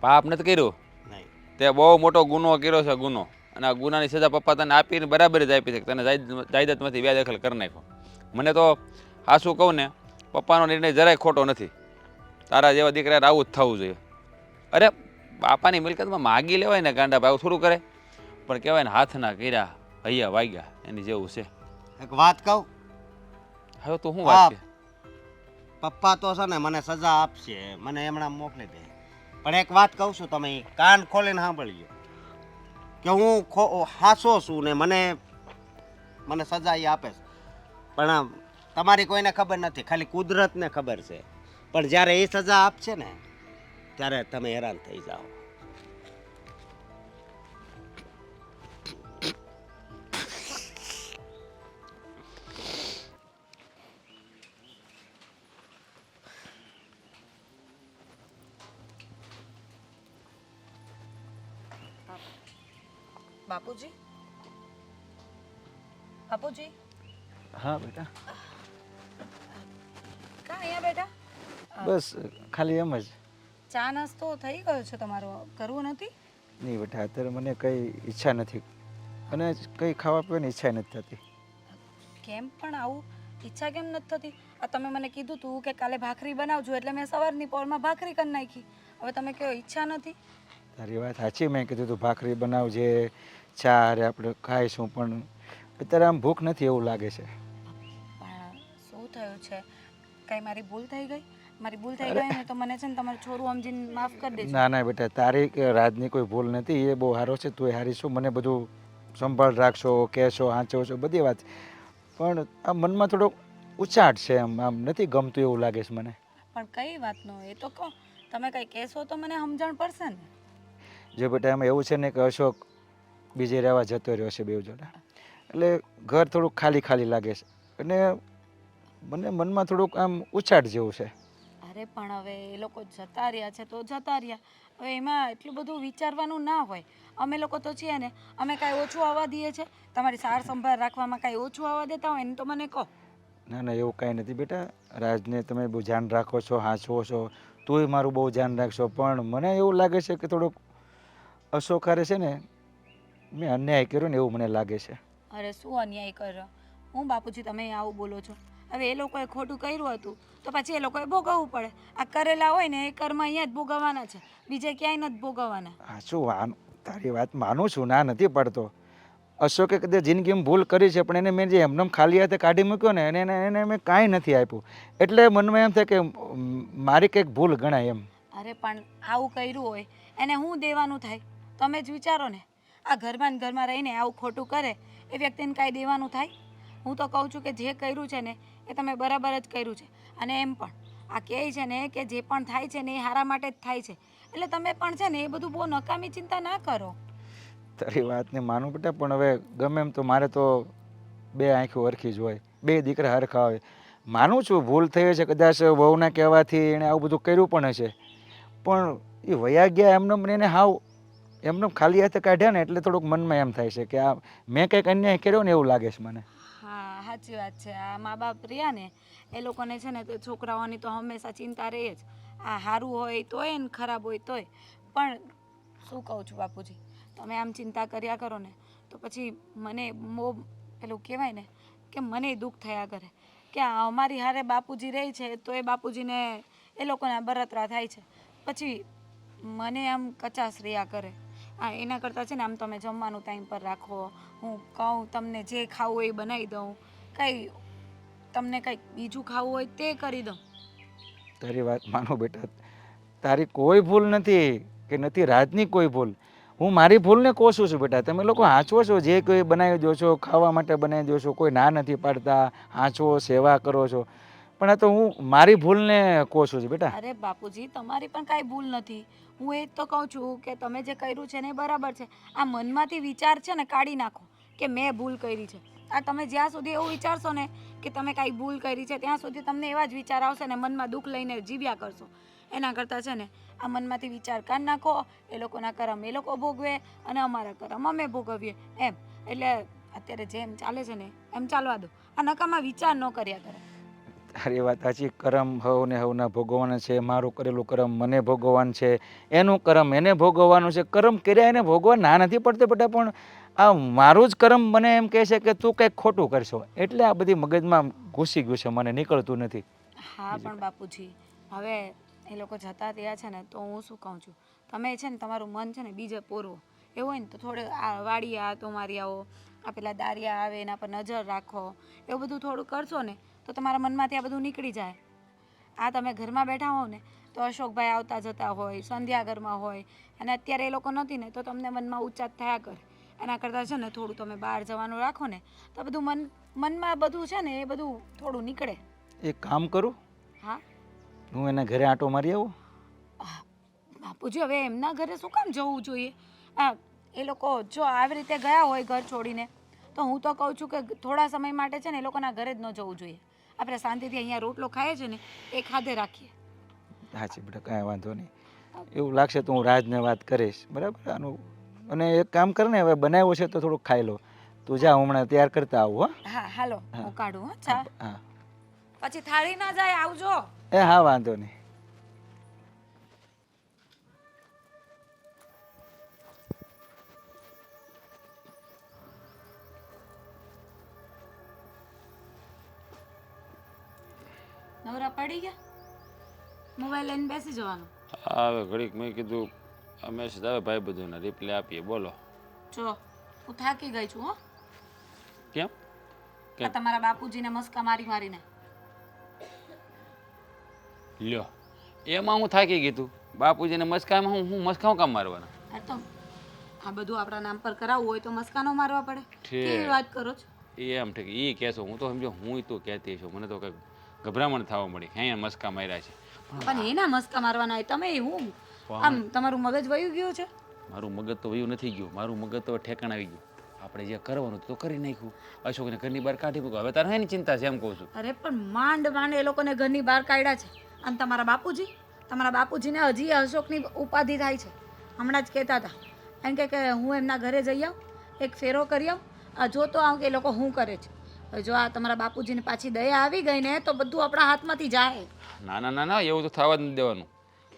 પાપ નથી કર્યું. નહીં. તે બહુ મોટો ગુનો કર્યો છે, ગુનો. અને આ ગુનાની સજા પપ્પા તને આપીને બરાબર જ આપી છે. તને જાયદાદમાંથી વ્યાદખલ કરી નાખ્યો. મને તો હાસું કહું ને, પપ્પાનો નિર્ણય જરાય ખોટો નથી. તારા જેવા દીકરાને આવું જ થવું જોઈએ. અરે બાપાની મિલકતમાં માગી લેવાય ને ગાંડા ભાઈ, થોડું કરે. પણ કહેવાય ને હાથના કર્યા હૈયા વાગ્યા, એની જેવું છે. એક વાત કહું? હવે તો શું વાત છે? પપ્પા તો છે ને મને સજા આપશે, મને એમણા મોકલી દે. પણ એક વાત કહું છું, તમે કાન ખોલીને સાંભળજો કે હું હાસો છું ને મને સજા એ આપે છે. પણ તમારી કોઈને ખબર નથી, ખાલી કુદરતને ખબર છે. પણ જ્યારે એ સજા આપશે ને ત્યારે તમે હેરાન થઈ જાઓ. બાપુજી, બાપુજી, હા બેટા, કા અહીંયા બેટા? બસ ખાલી એમ જ. ચા નાસ્તો થઈ ગયો છે તમારો? કરવું નથી? નહીં બેટા, અત્યારે મને કંઈ ઈચ્છા નથી અને કંઈ ખાવા પીવાની ઈચ્છા નથી થતી. કેમ પણ આવું ઈચ્છા કેમ નથી થતી? આ તમે મને કીધું તું કે કાલે ભાખરી બનાવજો, એટલે મેં સવારની પોરમાં ભાખરી કરી નાખી. હવે તમે કહો ઈચ્છા નથી? તારી વાત સાચી, મેં કીધું તું ભાખરી બનાવજે, ચા અરે આપણે ખાઈશું, પણ અત્યારે આમ ભૂખ નથી એવું લાગે છે. પણ શું થયું છે? કઈ મારી ભૂલ થઈ ગઈ? મારી ભૂલ થઈ ગઈ ને તો મને છે ને તમારું છોરું સમજીને માફ કરી દેજો. ના ના બેટા, તારી કે રાજની કોઈ ભૂલ નથી. એ બહુ સારો છે, તું એ હારી છું, મને બધું સંભાળ રાખશો, કહેશો, આંચો છો, બધી વાત. પણ આ મનમાં થોડો ઉચાટ છે, આમ નથી ગમતું એવું લાગે છે મને. પણ કઈ વાતનો એ તો કહો. તમે કઈ કહેશો તો મને સમજણ પડશે ને. જો બેટા એમાં એવું છે ને કે અશોક બીજે રહેવા જતો રહ્યો છે બેવ જોડે, એટલે ઘર થોડુંક ખાલી ખાલી લાગે છે અને મને મનમાં થોડુંક આમ ઉછાટ જેવું છે. અરે પણ હવે એ લોકો જતા રહ્યા છે તો જતા રહ્યા. હવે એમાં એટલું બધું વિચારવાનું ના હોય. અમે લોકો તો છીએ ને, અમે કાંઈ ઓછું આવવા દઈએ છીએ? તમારી સાર સંભાળ રાખવામાં કાંઈ ઓછું આવવા દેતા હોય ને તો મને કહો. ના ના એવું કાંઈ નથી બેટા, રાજને તમે બહુ ધ્યાન રાખો છો, હાંચવો છો, તોય મારું બહુ ધ્યાન રાખશો. પણ મને એવું લાગે છે કે થોડુંક અશોકારે છે ને મેં અન્યાય કર્યો ને એવું મને લાગે છે. અરે શું અન્યાય કર્યો? હું બાપુજી તમે આવું બોલો છો? હવે એ લોકોએ ખોટું કર્યું હતું તો પછી એ લોકોએ ભોગવવું પડે. આ કરેલા હોય ને એ કર્મ અહીંયા જ ભોગવવાના છે, બીજે ક્યાંય નથી ભોગવવાના. હા શું તારી વાત માનું છું, ના નથી પડતો. અશોકે કદાચ જિંદગીમાં ભૂલ કરી છે, પણ એને મેં જે એમને ખાલી હાથે કાઢી મૂક્યો ને એને મેં કાંઈ નથી આપ્યું, એટલે મનમાં એમ થાય કે મારી કંઈક ભૂલ ગણાય એમ. અરે પણ આવું કર્યું હોય એને શું દેવાનું થાય? તમે જ વિચારો ને. આ ઘરમાં ને ઘરમાં રહીને આવું ખોટું કરે એ વ્યક્તિને કાંઈ દેવાનું થાય? હું તો કહું છું કે જે કર્યું છે ને એ તમે બરાબર જ કર્યું છે. અને એમ પણ આ કહે છે ને કે જે પણ થાય છે ને એ સારા માટે જ થાય છે, એટલે તમે પણ છે ને એ બધું બહુ નકામી ચિંતા ના કરો. તારી વાતને માનું બેટા, પણ હવે ગમે એમ તો મારે તો બે આંખો હરખી જ હોય, બે દીકરા હરખા હોય. માનું છું ભૂલ થઈ છે, કદાચ વહુના કહેવાથી એણે આવું બધું કર્યું પણ હશે, પણ એ વયા ગયા એમને મને એને હાવ એમને ખાલી હાથે કાઢ્યા ને એટલે થોડુંક મનમાં એમ થાય છે કે આ મેં કંઈક અન્યાય કર્યો ને એવું લાગે છે મને. હા સાચી વાત છે. આ મા બાપ રહ્યા ને એ લોકોને છે ને તો છોકરાઓની તો હંમેશા ચિંતા રહે જ. આ સારું હોય તોય ને ખરાબ હોય તોય. પણ શું કહું છું બાપુજી, તમે આમ ચિંતા કર્યા કરો ને તો પછી મને બહુ પેલું કહેવાય ને કે મને દુઃખ થયા કરે કે આ અમારી હારે બાપુજી રહે છે તો એ બાપુજીને એ લોકોના બળતરા થાય છે, પછી મને આમ કચાશ રહ્યા કરે. એના કરતાં છે ને આમ તમે જમવાનું ટાઈમ પર રાખો, હું કહું તમને જે ખાવું હોય એ બનાવી દઉં, કંઈ તમને કંઈક બીજું ખાવું હોય તે કરી દઉં. તારી વાત માનો બેટા, તારી કોઈ ભૂલ નથી કે નથી રાજની કોઈ ભૂલ. હું મારી ભૂલને કોશું છું બેટા. તમે લોકો હાંચવો છો, જે કોઈ બનાવી દો છો, ખાવા માટે બનાવી દો છો, કોઈ ના નથી પાડતા, હાંચવો, સેવા કરો છો, પણ આ તો હું મારી ભૂલને કોશું છું બેટા. અરે બાપુજી, તમારી પણ કાંઈ ભૂલ નથી. હું એ જ તો કહું છું કે તમે જે કર્યું છે ને એ બરાબર છે. આ મનમાંથી વિચાર છે ને કાઢી નાખો કે મેં ભૂલ કરી છે. આ તમે જ્યાં સુધી એવું વિચારશો ને કે તમે કાંઈ ભૂલ કરી છે ત્યાં સુધી તમને એવા જ વિચાર આવશે ને મનમાં દુઃખ લઈને જીવ્યા કરશો. એના કરતાં છે ને આ મનમાંથી વિચાર કાઢી નાખો. એ લોકોના કરમ એ લોકો ભોગવે અને અમારા કરમ અમે ભોગવીએ એમ. એટલે અત્યારે જેમ ચાલે છે ને એમ ચાલવા દો. આ નકામા વિચાર ન કર્યા કરે. તારી વાત સાચી. કરમ હવને હવના ભોગવવાના છે. મારું કરેલું કરમ મને ભોગવવાનું છે, એનું કરમ એને ભોગવવાનું છે. કરમ કર્યા એને ભોગવવા ના નથી પડતો બેટા, પણ આ મારું જ કર્મ મને એમ કહે છે કે તું કંઈક ખોટું કરશો, એટલે આ બધી મગજમાં ઘૂસી ગયું છે, મને નીકળતું નથી. હા પણ બાપુજી, હવે એ લોકો જતા રહ્યા છે ને તો હું શું કહું છું, તમે છે ને તમારું મન છે ને બીજે પોરવો. એવું હોય ને તો થોડે આ વાડીએ આતો મારી આવો, આ પેલા દારિયા આવે એના પર નજર રાખો, એવું બધું થોડું કરશો ને તો તમારા મનમાંથી આ બધું નીકળી જાય. આ તમે ઘરમાં બેઠા હો ને તો અશોકભાઈ આવતા જતા હોય, સંધ્યા ઘરમાં હોય, અને અત્યારે એ લોકો નથી ને તો તમને મનમાં ઊંચા થયા કરે. એના કરતાં છે ને થોડું તમે બહાર જવાનું રાખો ને તો બધું મનમાં બધું છે ને એ બધું થોડું નીકળે. એક કામ કરું, હા હું એના ઘરે આંટો મારી આવું. બાપુજી, હવે એમના ઘરે શું કામ જવું જોઈએ? એ લોકો જો આવી રીતે ગયા હોય ઘર છોડીને તો હું તો કહું છું કે થોડા સમય માટે છે ને એ લોકોના ઘરે જ ન જવું જોઈએ. આપણે શાંતિથી અહીંયા રોટલો ખાઈએ છે ને એ ખાધે રાખીએ. હા છે બેટા, કાંઈ વાંધો નહીં. એવું લાગશે તો હું રાજને વાત કરીશ, બરાબર આનું. અને એક કામ કર ને, હવે બનાવ્યું છે તો થોડુંક ખાઈ લો. તું જા, હમણાં તૈયાર કરતા આવું. હા હાલો, હું કાઢું. હા ચા. હા પછી થાળી ના જાય, આવજો. હા વાંધો નહીં. નવરા પડી ગયા? મોબાઈલ લઈને બેસી જવાનું. હવે ઘડીક મેં કીધું મેસેજ આવે ભાઈ બધુંને રિપ્લાય આપીએ. બોલો. જો હું થાકી ગઈ છું. હો કેમ? આ તમારા બાપુજીને મસ્કા મારી મારીને. લ્યો, એમાં હું થાકી ગઈ તું. બાપુજીને મસ્કામાં હું મસ્કા કામ મારવાના? આ તો આ બધું આપણા નામ પર કરાવવું હોય તો મસ્કા ન મારવા પડે. કેવી વાત કરો છો? એમ ઠીક એ કહેશો, હું તો સમજો હું તો કહેતી છું. મને તો કંઈક ગભરામણ થવા મળી. અહીંયા મસ્કા માર્યા છે. પણ એના મસ્કા મારવાના હોય તમે. હું આમ તમારું મગજ વયું ગયું છે? મારું મગજ તો વયું નથી ગયું. મારું મગજ તો ઠેકાણ આવી ગયું. આપણે જે કરવાનું તો કરી નાખ્યું. અશોકને ઘરની બહાર કાઢી મૂકો. હવે તારે એની ચિંતા છે એમ કહું છું. અરે પણ માંડ માંડ એ લોકોને ઘરની બહાર કાઢ્યા છે. અને તમારા બાપુજીને હજી અશોકની ઉપાધિ થાય છે. હમણાં જ કહેતા હતા એમ કે હું એમના ઘરે જઈ આવું, એક ફેરો કરી આવું, જોતો આવું કે એ લોકો શું કરે છે. જો આ તમારા બાપુજીને પાછી દયા આવી ગઈ ને તો બધું આપણા હાથમાંથી જાય. ના ના ના ના, એવું તો થવા જ નથી દેવાનું.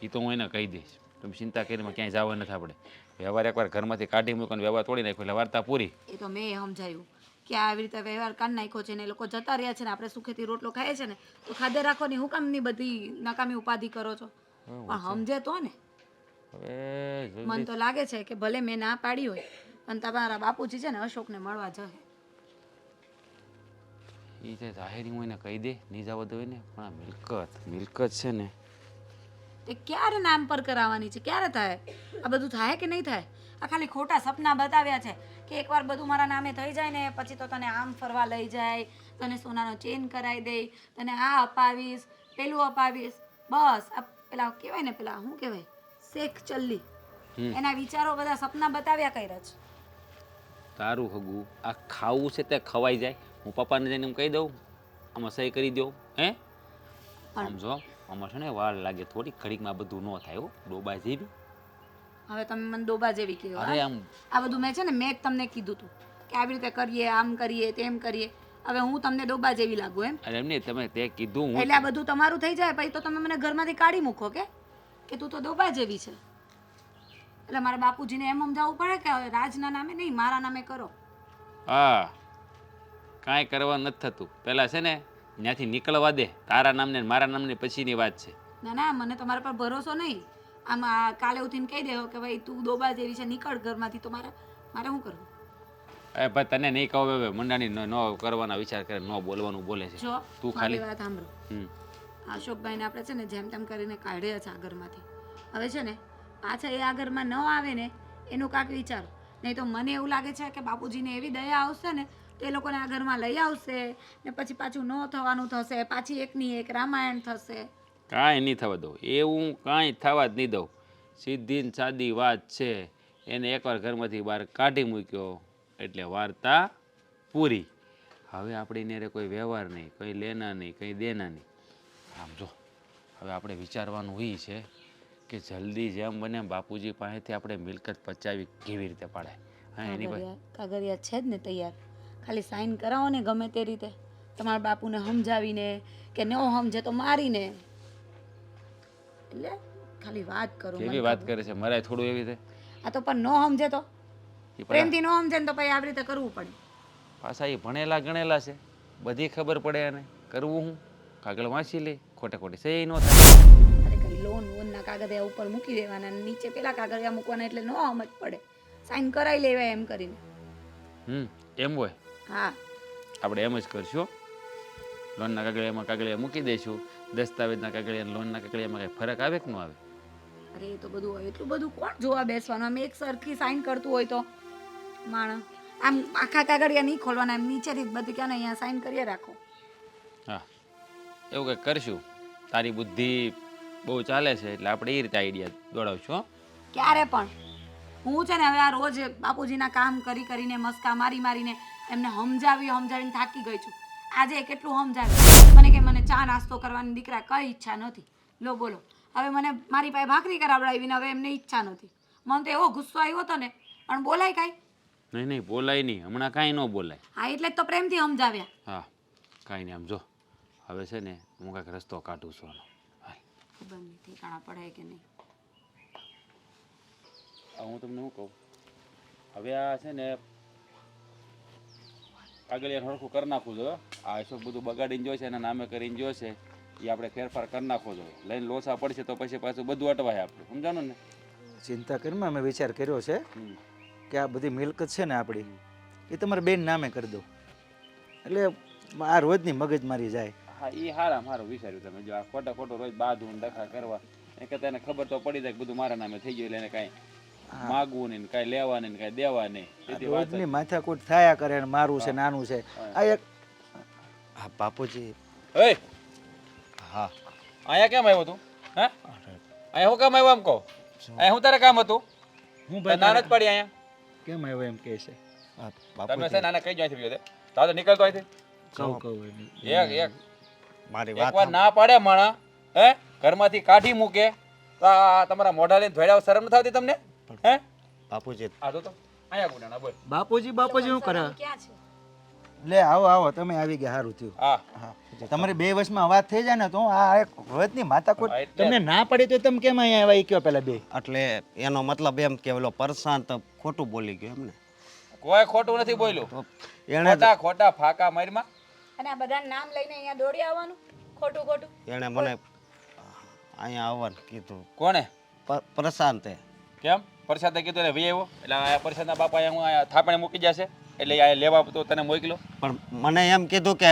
એ તો હું એને કહી દઈશ. તમે ચિંતા કરીને ક્યાંય જવા નથી. આપણે વ્યવહાર એકવાર ઘરમાંથી કાઢી મૂકવાનો, વ્યવહાર તોડી નાખ્યો એટલે વાર્તા પૂરી. એ તો મેં સમજાયું કે આવી રીતે વ્યવહાર કાઢી નાખ્યો છે ને એ લોકો જતા રહ્યા છે ને આપણે સુખેથી રોટલો ખાઈએ છે ને તો ખાધે રાખો ને. હું કામની બધી નકામી ઉપાધિ કરો છો? પણ સમજે તો ને. હવે મને તો લાગે છે કે ભલે મેં ના પાડી હોય પણ તમારા બાપુજી છે ને અશોકને મળવા જાય. એ જે જાહેરી હું એને કહી દે, નહીં જવા દો ને. પણ આ મિલકત છે ને તે ક્યારે નામ પર કરાવવાની છે? ક્યારે થાય? આ બધું થાય કે નહીં થાય? આ ખાલી ખોટા સપના બતાવ્યા છે કે એકવાર બધું મારા નામે થઈ જાય ને પછી તો તને આમ ફરવા લઈ જાય, તને સોનાનો ચેન કરાવી દે, તને આ અપાવીશ, પેલું અપાવીશ. બસ આ પેલા કહેવાય ને, પેલા શું કહેવાય, શેખ ચલ્લી, એના વિચારો બધા સપના બતાવ્યા કર્યા છે. તારું હગું આ ખાવું છે તે ખવાઈ જાય. હું પપ્પાને જઈને એમ કહી દઉં, આમાં સહી કરી દઉં. હે સમજો, આમાં છે ને વાર લાગે થોડી. ઘડીકમાં બધું ન થાય. હો ડોબા જેવી. હવે તમે મને ડોબા જેવી કહો. અરે આમ આ બધું મેં છે ને મેં જ તમને કીધું હતું કે આવી રીતે કરીએ, આમ કરીએ, તેમ કરીએ. હવે હું તમને ડોબા જેવી લાગુ એમ? અરે એમ નહીં, તમે તે કીધું એટલે આ બધું તમારું થઈ જાય પછી તો તમે મને ઘરમાંથી કાઢી મૂકો કે તું તો ડોબા જેવી છે. એટલે મારા બાપુજીને એમ સમજાવવું પડે કે રાજના નામે નહીં મારા નામે કરો. હા કાંઈ કરવા નથી થતું. પહેલાં છે ને ત્યાંથી નીકળવા દે. તારા નામને ને મારા નામની પછીની વાત છે. ના ના, મને તમારા પર ભરોસો નહીં. આમ કાલે ઉઠીને કહી દેવો કે ભાઈ તું દોબા જેવી છે, નીકળ ઘરમાંથી. તો મારે શું કરવું? એ ભાઈ તને નહીં કહું હવે મંડાની ન કરવાના વિચાર કરે, ન બોલવાનું બોલે છે. જો તું મારી ખાલી વાત સાંભળો. હમ અશોકભાઈને આપણે છે ને જેમ તેમ કરીને કાઢ્યા છે આ ઘરમાંથી. હવે છે ને પાછા એ આ ઘરમાં ન આવે ને એનું કાંક વિચારો. નહીં તો મને એવું લાગે છે કે બાપુજીને એવી દયા આવશે ને તો એ લોકોને આ ઘરમાં લઈ આવશે ને પછી પાછું ન થવાનું થશે, પાછી એકની એક રામાયણ થશે. કાંઈ નહીં થવા દઉં, એવું કાંઈ થવા જ નહીં દઉં. સીધી ને સાદી વાત છે. એને એકવાર ઘરમાંથી બહાર કાઢી મૂક્યો એટલે વાર્તા પૂરી. હવે આપણે એને કોઈ વ્યવહાર નહીં, કંઈ લેના નહીં, કંઈ દેના નહીં. આમ જો હવે આપણે વિચારવાનું એ છે કે જલ્દી જેમ બને બાપુજી પાસેથી આપણે મિલકત પચાવી કેવી રીતે પાડાય. હા એની પાસે કાગળિયા છે જ ને તૈયાર, ખાલી સાઈન કરાવો ને ગમે તે રીતે, તમારા બાપુને સમજાવીને કે ન સમજે તો મારીને. એટલે ખાલી વાત કરો. કેવી વાત કરે છે, મરાય થોડું એવી રીતે. આ તો પણ ન સમજે તો ઈ પેલા પ્રેમથી ન સમજે ને તો પછી આવી રીતે કરવું પડે. પાછા એ ભણેલા ગણેલા છે, બધી ખબર પડે એને. કરવું હું કાગળ વાંચી લે, ખોટે ખોટી સહી ન થાય. અરે કઈ લોનના કાગળિયા ઉપર મૂકી દેવાના, નીચે પેલા કાગળિયા મૂકવાના, એટલે ન સમજ પડે. સાઈન કરાવી લેવાય એમ કરીને. એમ હોય હા, આપણે એમ જ કરશું. લોનના કાગળિયા મૂકી દઈશું. દસ્તાવેજના કાગળિયા લોનના કાગળિયામાં કઈ ફરક આવે કે ન આવે? અરે એ તો બધું હોય, એટલું બધું કોણ જોવા બેસવાનું? આમ એક સરખી સાઈન કરતું હોય તો માણસ આમ આખા કાગળિયા નહીં ખોલવાના, એમ નીચેથી જ બધું ક્યાં અહીંયા સાઈન કરીએ રાખો. હા એવું કંઈક કરશું. તારી બુદ્ધિ બહુ ચાલે છે એટલે આપણે એ રીતે આઈડિયા દોડાવશું. હો ક્યારે પણ હું છે ને હવે આ રોજ બાપુજીના કામ કરીને મસ્કા મારીને એમને સમજાવીને થાકી ગઈ છું. આજે કેટલું સમજાવ્યું મને કે મને ચા નાસ્તો કરવાની દીકરા કઈ ઈચ્છા નથી. લો બોલો, હવે મને મારી પાસે ભાખરી કરાવડાવીને હવે એમને ઈચ્છા નથી. મને તો એવો ગુસ્સો આવ્યો હતો ને, પણ બોલાય કાંઈ નહીં બોલાય નહીં, હમણાં કાંઈ ન બોલાય. હા એટલે જ તો પ્રેમથી સમજાવ્યા. હા કાંઈ નહીં. આમ જો હવે છે ને હું કાંઈક રસ્તો કાઢું છું. ખબર નહીં ઠેકાણા પડે કે નહીં. હું તમને શું કહું, હવે આ છે ને કાગળિયા હરખું કરી નાખવું જોઈએ. આ અશોક બધું બગાડીને જોશે એના નામે કરીને જોશે, એ આપણે ફેરફાર કરી નાખવો જોઈએ. લઈને લોસા પડશે તો પછી પાછું બધું અટવાય આપણે. સમજાણું ને? ચિંતા કરીમાં અમે વિચાર કર્યો છે કે આ બધી મિલકત છે ને આપણી, એ તમારે બેન નામે કરી દો, એટલે આ રોજની મગજમારી જાય. હા એ હારા મારું વિચાર્યું તમે. જો આ ખોટો રોજ બાંધવું ડખા કરવા એ કરતાં એને ખબર તો પડી જાય કે બધું મારા નામે થઈ ગયું, એટલે એને કાંઈ માગવું નહીં, કાંઈ લેવા નહીં, કાંઈ દેવા નહીં. રોજની માથાકૂટ થયા કરે ને મારું છે નાનું છે. આ એક હા બાપુજી. હે હા અહીંયા કેમ આવ્યો તું? હા અહીંયા હું કામ આવ્યો એમ કહો? અહીંયા હું તારે કામ હતું? હું નાના જ પડી અહીંયા. કેમ આવ્યો એમ કહે છે? તમે છે નાના કઈ જ્યાંથી ગયો તો નીકળતો અહીંથી. કહું મારી વાત એકવાર ના પાડે માણા હે ઘરમાંથી કાઢી મૂકે તો આ તમારા મોઢા લઈને ધોળ્યા શરમ ન થતી તમને? હે બાપુજી આ તો અહીંયા ગુનાના બોલ. બાપુજી શું કરે? ક્યાં છે? લે આવો તમે આવી ગયા, સારું થયું. હા તમારી બે વર્ષમાં વાત થઈ જાય ને તો આ એક રોજની માથાકૂટ. હા, એટલે. તમને ના પડી તો તમે કેમ અહીંયા આવ્યા? કયો પેલા બે એટલે એનો મતલબ એમ કે ઓલો પ્રશાંત ખોટું બોલી ગયો એમને. કોઈ ખોટું નથી બોલ્યું. તો એણે ખોટા ફાકા મારમાં. અને આ બધા નામ લઈને અહીંયા દોડી આવવાનું ખોટું. એણે મને અહીંયા આવવાનું કીધું. કોણે? પ્રશાંતે. કેમ? પ્રસાદે કીધું ને વી આવ્યો એટલે આ પ્રસાદના બાપા અહીંયા થાપણે મૂકી જશે એટલે અહીંયા લેવા તો તને મોકલો. પણ મને એમ કીધું કે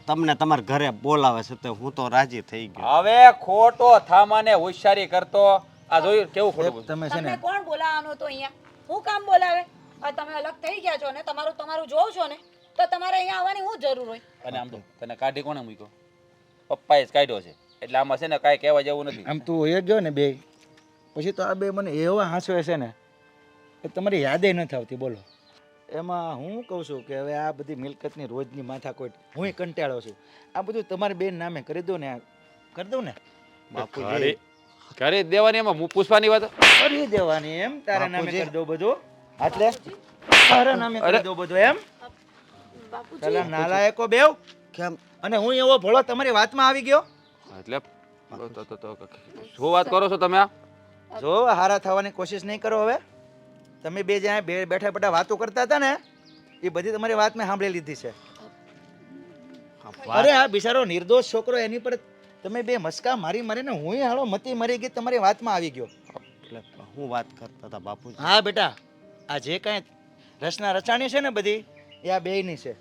તમને તમારા ઘરે બોલાવે છે તો હું તો રાજી થઈ ગયો. હવે ખોટો થામાને હોશિયારી કરતો આ જોયું કેવું ખોટું. તમે છે ને તમને કોણ બોલાવવાનું હતું અહીંયા? હું કામ બોલાવે? આ તમે અલગ થઈ ગયા છો ને, તમારું જોવ છો ને, તો તમારે અહીંયા આવવાની હું જરૂર હોય? અને આમ તો તને કાઢી કોણે મૂક્યો? પપ્પાએ જ કાઢ્યો છે એટલે આમાં છે ને કાંઈ કહેવા જેવું નથી. આમ તું એ ગયો ને બે પછી તો આ બે મને એવા હાંસવે છે ને એ તમારી યાદે નથી આવતી. બોલો એમાં હું કહું છું કે હવે આ બધી મિલકતની રોજની માથાકૂટ હું કંટાળો છું. આ બધું તમારી બેન નામે કરી દો ને, કરી દઉં ને બાપુજી ઘરે દેવાની એમાં પૂછવાની વાત કરી દેવાની. એમ તારા નામે કરી દો બધું, એટલે તારા નામે કરી દો બધું. એમ પેલા નાલાયકો બેવ કેમ? અને હું એવો ભોળો તમારી વાતમાં આવી ગયો. એટલે શું વાત કરો છો તમે? જો હારા થવાની કોશિશ નહીં કરો. હવે તમે બે જ્યાં બેઠા બેઠા વાતો કરતા હતા ને એ બધી તમારી વાત મેં સાંભળી લીધી છે. વાત- અરે આ બિચારો નિર્દોષ છોકરો એની પર તમે બે મસ્કા મારી મારીને હું હાલો મતી મરી ગઈ તમારી વાતમાં આવી ગયો. એટલે હું વાત કરતા હતા બાપુજી. હા બેટા, આ જે કાંઈ રચના રચાણી છે ને બધી એ આ બેયની છે.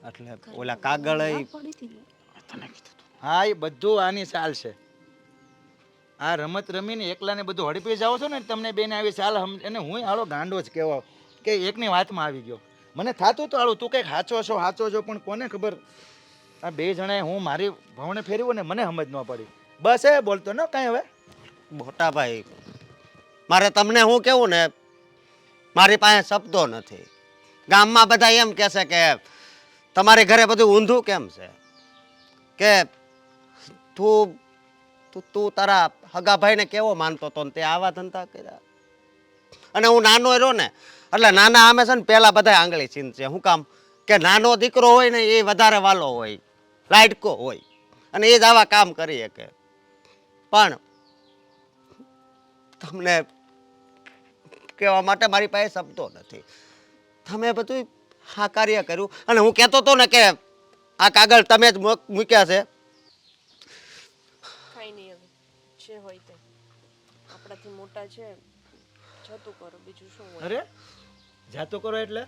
એટલે ઓલા કાગળ પડી હતી ને. હા એ બધું આની ચાલ છે. આ રમત રમીને એકલાને બધું હડપી જાઓ છો ને તમને બેને આવી ચાલ એને હું હાલો ગાંડો જ કહેવાય કે એકની વાતમાં આવી ગયો. મને થાતું તો હાલો તું કંઈક સાચો છો પણ કોને ખબર આ બે જણાએ હું મારી ભાવને ફેરવ્યો ને મને સમજ ન પડી. બસ એ બોલતો ન કાંઈ હવે. મોટા ભાઈ, મારે તમને હું કેવું ને, મારી પાસે શબ્દો નથી. ગામમાં બધા એમ કહેશે કે તમારી ઘરે બધું ઊંધું કેમ છે, કે તું તું તું તારા હગા ભાઈને કેવો માનતો હતો ને તે આવા ધંધા કર્યા. અને હું નાનો રહ્યો ને એટલે નાના આમે છે ને પેલા બધા આંગળી ચીંધશે. શું કામ કે નાનો દીકરો હોય ને એ વધારે વાલો હોય, લાડકો હોય, અને એ જ આવા કામ કરી શકે. પણ તમને કહેવા માટે મારી પાસે શબ્દો નથી. તમે બધું આ કાર્ય કર્યું અને હું કહેતો હતો ને કે આ કાગળ તમે જ મૂક્યા છે. કાંઈ નહીં, હવે જે હોય તે આપણાથી મોટા છે, જતું કરો, બીજું શું હોય. અરે જાતું કરો એટલે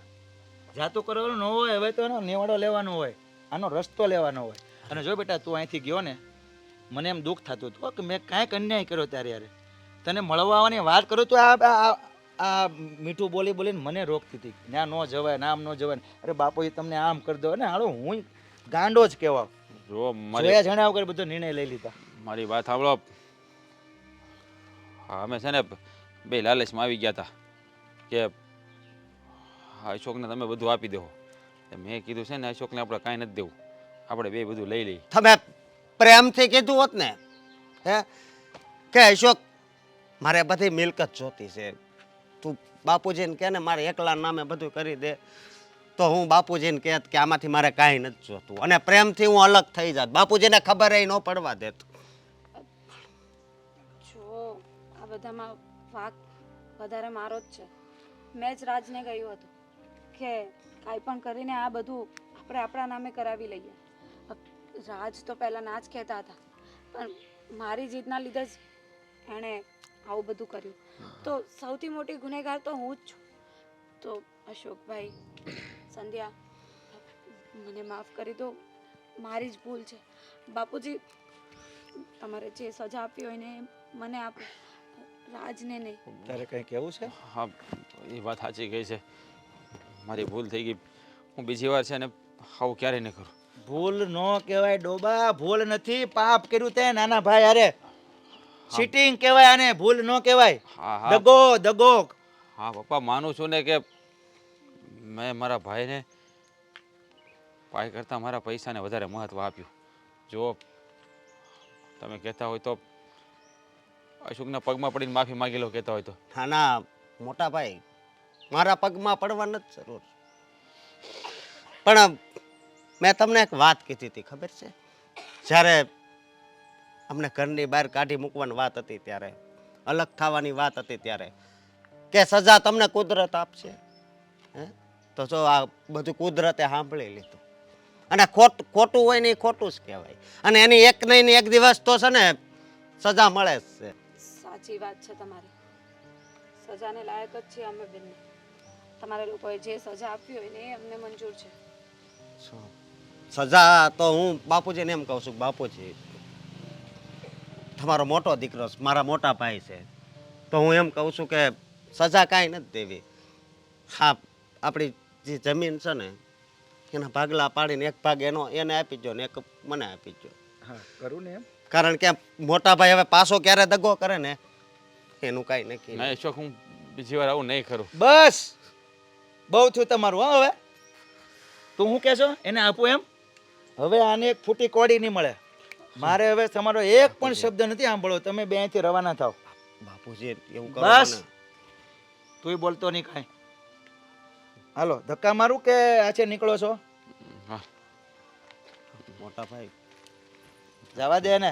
જાતું કરવાનું ન હોય. હવે તો એનો નિવાડો લેવાનો હોય, આનો રસ્તો લેવાનો હોય. અને જો બેટા તું અહીંથી ગયો ને મને એમ દુઃખ થતું હતું કે મેં કાંઈક અન્યાય કર્યો ત્યારે યાર તને મળવા આવવાની વાત કરું તો આ મીઠું બોલી બોલીને મને રોકતી હતી. ના ન જવાય, નામ ન જવાય. અરે બાપુ તમને આમ કરી દો ને હાલો હું ગાંડો જ કહેવા. જો જોયા જણા વગર બધો નિર્ણય લઈ લીધા. મારી વાત સાંભળો. હા, અમે છે ને બે લાલચમાં આવી ગયા હતા કે અશોકને તમે બધું આપી દો. મેં કીધું છે ને અશોકને આપણે કાંઈ નથી દેવું, આપણે બે બધું લઈ લઈએ. તમે પ્રેમથી કીધું હોત ને હે કે અશોક મારે બધી મિલકત જોતી છે, તું બાપુજીને કહે ને મારે એકલા નામે બધું કરી દે, તો હું બાપુજીને કહેત કે આમાંથી મારે કાંઈ નથી જોતું અને પ્રેમથી હું અલગ થઈ જાત. બાપુજીને ખબર ન પડવા દેત. જો આ બધામાં વાંક વધારે મારો જ છે. મેં જ રાજને કહ્યું હતું કે કાંઈ પણ કરીને આ બધું આપણે આપણા નામે કરાવી લઈએ. રાજ તો પહેલાં ના જ કહેતા હતા, પણ મારી જીદના લીધે જ એણે આવું બધું કર્યું. તો સૌથી મોટી ગુનેગાર તો હું જ છું. તો અશોકભાઈ, સંધ્યા, મને માફ કરી દો, મારી જ ભૂલ છે. બાપુજી, તમારે જે સજા આપવી હોય ને એ મને આપો, રાજને નહીં. તારે કંઈ કહેવું છે? હા, એ વાત સાચી ગઈ છે, મારી ભૂલ થઈ ગઈ. હું બીજી વાર છે ને આવું ક્યારેય નહીં કરું. ભૂલ ન કહેવાય ડોબા, ભૂલ નથી, પાપ કર્યું તે નાના ભાઈ. અરે ચીટિંગ કહેવાય આને, ભૂલ ન કહેવાય. હા હા દગો. હા પપ્પા, માનું છું ને કે મેં મારા ભાઈને ભાઈ કરતાં મારા પૈસાને વધારે મહત્ત્વ આપ્યું. જો તમે કહેતા હોય તો અશોકના પગમાં પડીને માફી માગી લો, કહેતા હોય તો. હા ના મોટા ભાઈ, મારા પગમાં પડવા નથી જરૂર. પણ મેં તમને એક વાત કીધી હતી, ખબર છે? જ્યારે અમને ઘરની બહાર કાઢી મૂકવાની વાત હતી ત્યારે, અલગ થવાની વાત હતી ત્યારે, કે સજા તમને કુદરત આપશે. હે તો જો આ બધું કુદરતે સાંભળી લીધું. અને ખોટું હોય ને એ ખોટું જ કહેવાય. અને એની એક નહીં ને એક દિવસ તો છે ને સજા મળે જ છે. સાચી વાત છે તમારી. સજાને લાયક જ છીએ અમે બંને. તમારા લોકોએ જે સજા આપવી હોય ને એ અમને મંજૂર છે. સજા તો હું બાપુજીને એમ કહું છું, બાપુજી તમારો મોટો દીકરો છે, મારા મોટા ભાઈ છે, તો હું એમ કહું છું કે સજા કાંઈ નથી દેવી. હા, આપણી જે જમીન છે ને એના ભાગલા પાડીને એક ભાગ એને આપી દો ને એક મને આપી દો. હા કરું ને એમ. કારણ કે મોટા ભાઈ હવે પાછો ક્યારે દગો કરે ને એનું કાંઈ નક્કી નહીં અશોક, હું બીજી વાર આવું નહીં કરું. બસ બહુ થયું તમારું. હા હવે તું શું કહેશો એને આપું એમ? હવે આને એક ફૂટી કોડી નહીં મળે. મારે હવે તમારો એક પણ શબ્દ નથી સાંભળવો. તમે બે અહીંથી રવાના થાવ. બાપુજી એવું કરો બસ ને. તુંય બોલતો નહીં કાંઈ. હાલો ધક્કા મારું કે આછે નીકળો છો? હા, મોટા ભાઈ જવા દે ને.